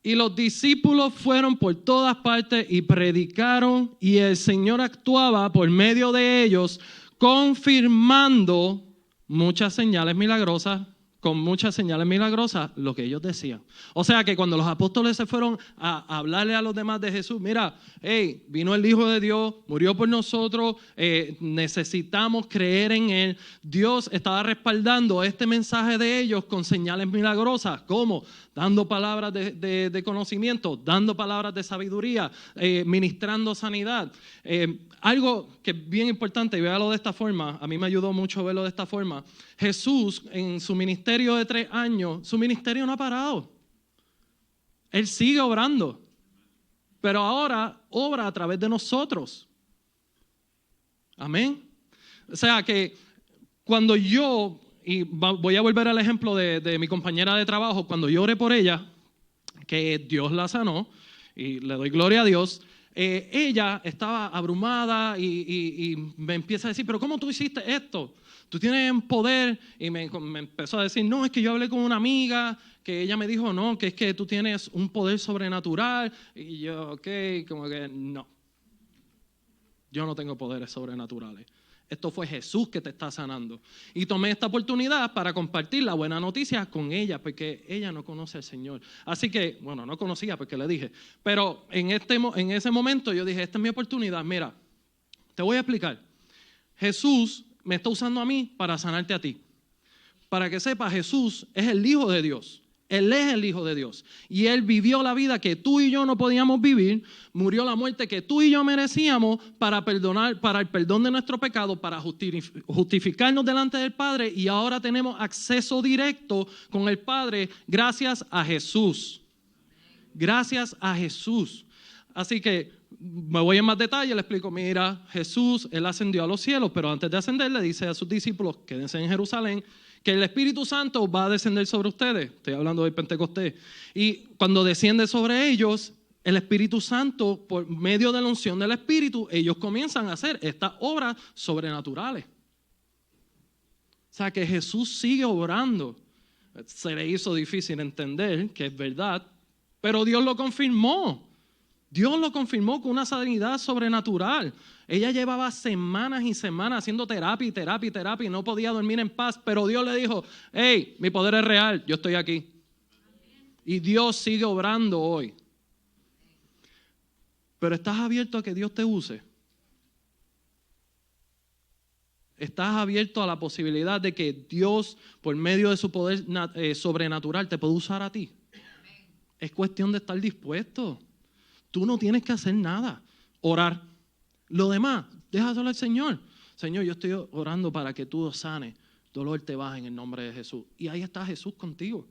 Y los discípulos fueron por todas partes y predicaron, y el Señor actuaba por medio de ellos, confirmando muchas señales milagrosas, con muchas señales milagrosas, lo que ellos decían. O sea que cuando los apóstoles se fueron a hablarle a los demás de Jesús, mira, hey, vino el Hijo de Dios, murió por nosotros, necesitamos creer en Él. Dios estaba respaldando este mensaje de ellos con señales milagrosas. ¿Cómo? Dando palabras de conocimiento, dando palabras de sabiduría, ministrando sanidad. Algo que es bien importante, y véalo de esta forma, a mí me ayudó mucho verlo de esta forma. Jesús en su ministerio de 3 años, su ministerio no ha parado. Él sigue obrando, pero ahora obra a través de nosotros. Amén. O sea que cuando yo, y voy a volver al ejemplo de mi compañera de trabajo, cuando yo oré por ella, que Dios la sanó, y le doy gloria a Dios, ella estaba abrumada y me empieza a decir, pero ¿cómo tú hiciste esto? Tú tienes poder, y me empezó a decir, no, es que yo hablé con una amiga, que ella me dijo, no, que es que tú tienes un poder sobrenatural, y yo, ok, como que no, yo no tengo poderes sobrenaturales. Esto fue Jesús que te está sanando. Y tomé esta oportunidad para compartir la buena noticia con ella, porque ella no conoce al Señor. Así que, bueno, no conocía porque le dije, pero en ese momento yo dije, esta es mi oportunidad, mira, te voy a explicar. Jesús me está usando a mí para sanarte a ti. Para que sepas, Jesús es el Hijo de Dios. Él es el Hijo de Dios. Y Él vivió la vida que tú y yo no podíamos vivir. Murió la muerte que tú y yo merecíamos para el perdón de nuestro pecado, para justificarnos delante del Padre. Y ahora tenemos acceso directo con el Padre gracias a Jesús. Gracias a Jesús. Así que me voy en más detalle, le explico, mira, Jesús, Él ascendió a los cielos, pero antes de ascender le dice a sus discípulos, quédense en Jerusalén, que el Espíritu Santo va a descender sobre ustedes. Estoy hablando del Pentecostés. Y cuando desciende sobre ellos, el Espíritu Santo, por medio de la unción del Espíritu, ellos comienzan a hacer estas obras sobrenaturales. O sea que Jesús sigue obrando. Se le hizo difícil entender que es verdad, pero Dios lo confirmó. Dios lo confirmó con una sanidad sobrenatural. Ella llevaba semanas y semanas haciendo terapia y no podía dormir en paz, pero Dios le dijo, hey, mi poder es real, yo estoy aquí. Y Dios sigue obrando hoy. Pero ¿estás abierto a que Dios te use? ¿Estás abierto a la posibilidad de que Dios, por medio de su poder sobrenatural, te pueda usar a ti? Es cuestión de estar dispuesto. Tú no tienes que hacer nada, orar. Lo demás, déjaselo al Señor. Señor, yo estoy orando para que tú sanes. Dolor te baje en el nombre de Jesús. Y ahí está Jesús contigo.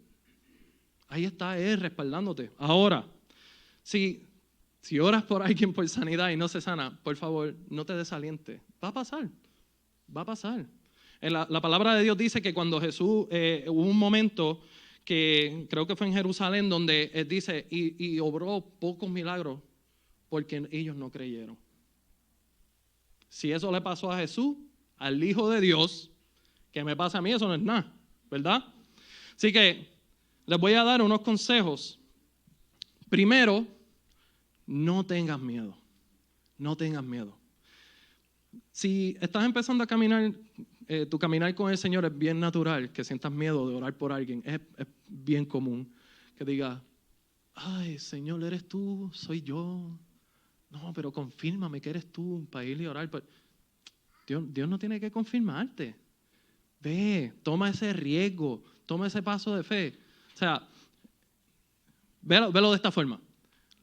Ahí está Él respaldándote. Ahora, si oras por alguien por sanidad y no se sana, por favor, no te desalientes. Va a pasar. Va a pasar. La palabra de Dios dice que cuando Jesús, hubo un momento que creo que fue en Jerusalén donde dice, y obró pocos milagros porque ellos no creyeron. Si eso le pasó a Jesús, al Hijo de Dios, que me pasa a mí, eso no es nada, ¿verdad? Así que les voy a dar unos consejos. Primero, no tengas miedo. No tengas miedo. Si estás empezando a caminar, tu caminar con el Señor es bien natural, que sientas miedo de orar por alguien. Es bien común que digas, ay, Señor, ¿eres tú? ¿Soy yo? No, pero confírmame que eres tú para ir y orar. Dios no tiene que confirmarte. Ve, toma ese riesgo, toma ese paso de fe. O sea, velo de esta forma.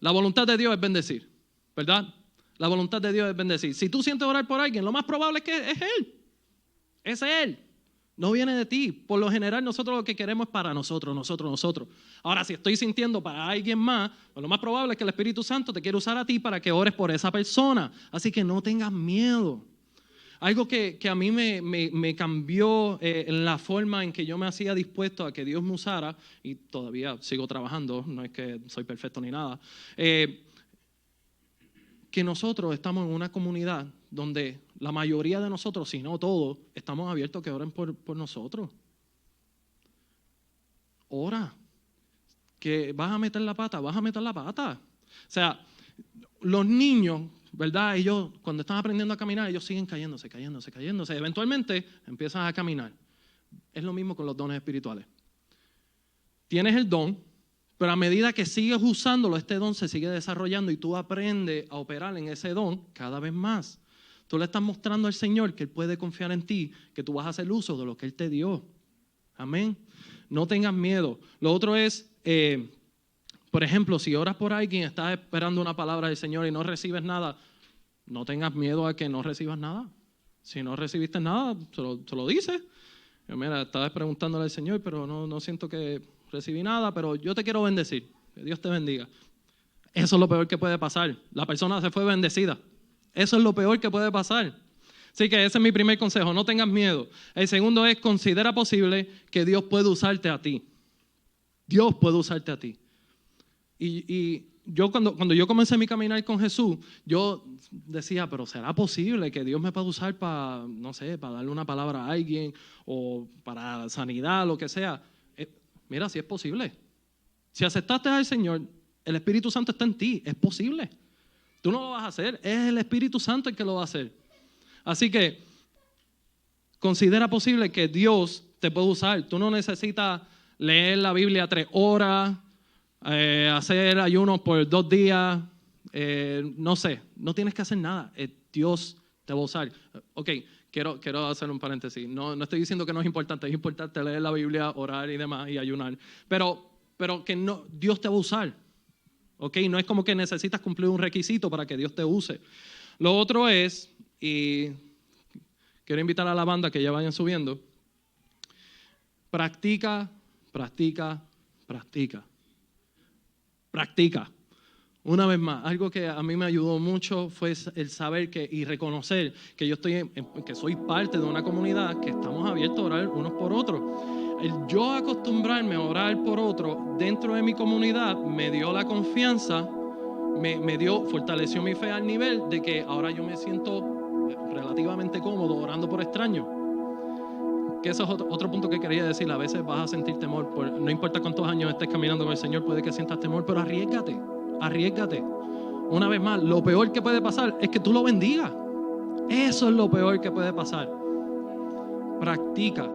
La voluntad de Dios es bendecir, ¿verdad? La voluntad de Dios es bendecir. Si tú sientes orar por alguien, lo más probable es que es Él. Es Él. No viene de ti. Por lo general, nosotros lo que queremos es para nosotros. Ahora, si estoy sintiendo para alguien más, pues lo más probable es que el Espíritu Santo te quiere usar a ti para que ores por esa persona. Así que no tengas miedo. Algo que a mí me cambió en la forma en que yo me hacía dispuesto a que Dios me usara, y todavía sigo trabajando, no es que soy perfecto ni nada, que nosotros estamos en una comunidad donde la mayoría de nosotros, si no todos, estamos abiertos a que oren por nosotros. Ora. Que vas a meter la pata. O sea, los niños, ¿verdad? Ellos, cuando están aprendiendo a caminar, ellos siguen cayéndose. Eventualmente empiezan a caminar. Es lo mismo con los dones espirituales. Tienes el don, pero a medida que sigues usándolo, este don se sigue desarrollando y tú aprendes a operar en ese don cada vez más. Tú le estás mostrando al Señor que Él puede confiar en ti, que tú vas a hacer uso de lo que Él te dio. Amén. No tengas miedo. Lo otro es, por ejemplo, si oras por alguien, estás esperando una palabra del Señor y no recibes nada, no tengas miedo a que no recibas nada. Si no recibiste nada, se lo dices. Mira, estabas preguntándole al Señor, pero no siento que recibí nada, pero yo te quiero bendecir. Que Dios te bendiga. Eso es lo peor que puede pasar. La persona se fue bendecida. Eso es lo peor que puede pasar. Así que ese es mi primer consejo, no tengas miedo. El segundo es, considera posible que Dios puede usarte a ti. Dios puede usarte a ti. Y yo cuando yo comencé mi caminar con Jesús, yo decía, pero ¿será posible que Dios me pueda usar para, no sé, para darle una palabra a alguien o para sanidad, lo que sea? Mira, sí es posible. Si aceptaste al Señor, el Espíritu Santo está en ti, es posible. Tú no lo vas a hacer, es el Espíritu Santo el que lo va a hacer. Así que considera posible que Dios te puede usar. Tú no necesitas leer la Biblia 3 horas, hacer ayunos por 2 días, no sé, no tienes que hacer nada. Dios te va a usar. Ok, quiero hacer un paréntesis. No estoy diciendo que no es importante leer la Biblia, orar y demás y ayunar, pero que no, Dios te va a usar. Ok, no es como que necesitas cumplir un requisito para que Dios te use. Lo otro es, y quiero invitar a la banda que ya vayan subiendo, practica. Una vez más, algo que a mí me ayudó mucho fue el saber y reconocer que que soy parte de una comunidad que estamos abiertos a orar unos por otros. El yo acostumbrarme a orar por otros dentro de mi comunidad me dio la confianza, fortaleció mi fe al nivel de que ahora yo me siento relativamente cómodo orando por extraños. Que eso es otro punto que quería decir. A veces vas a sentir temor, no importa cuántos años estés caminando con el Señor, puede que sientas temor, pero arriésgate. Una vez más, lo peor que puede pasar es que tú lo bendigas. Eso es lo peor que puede pasar. Practica.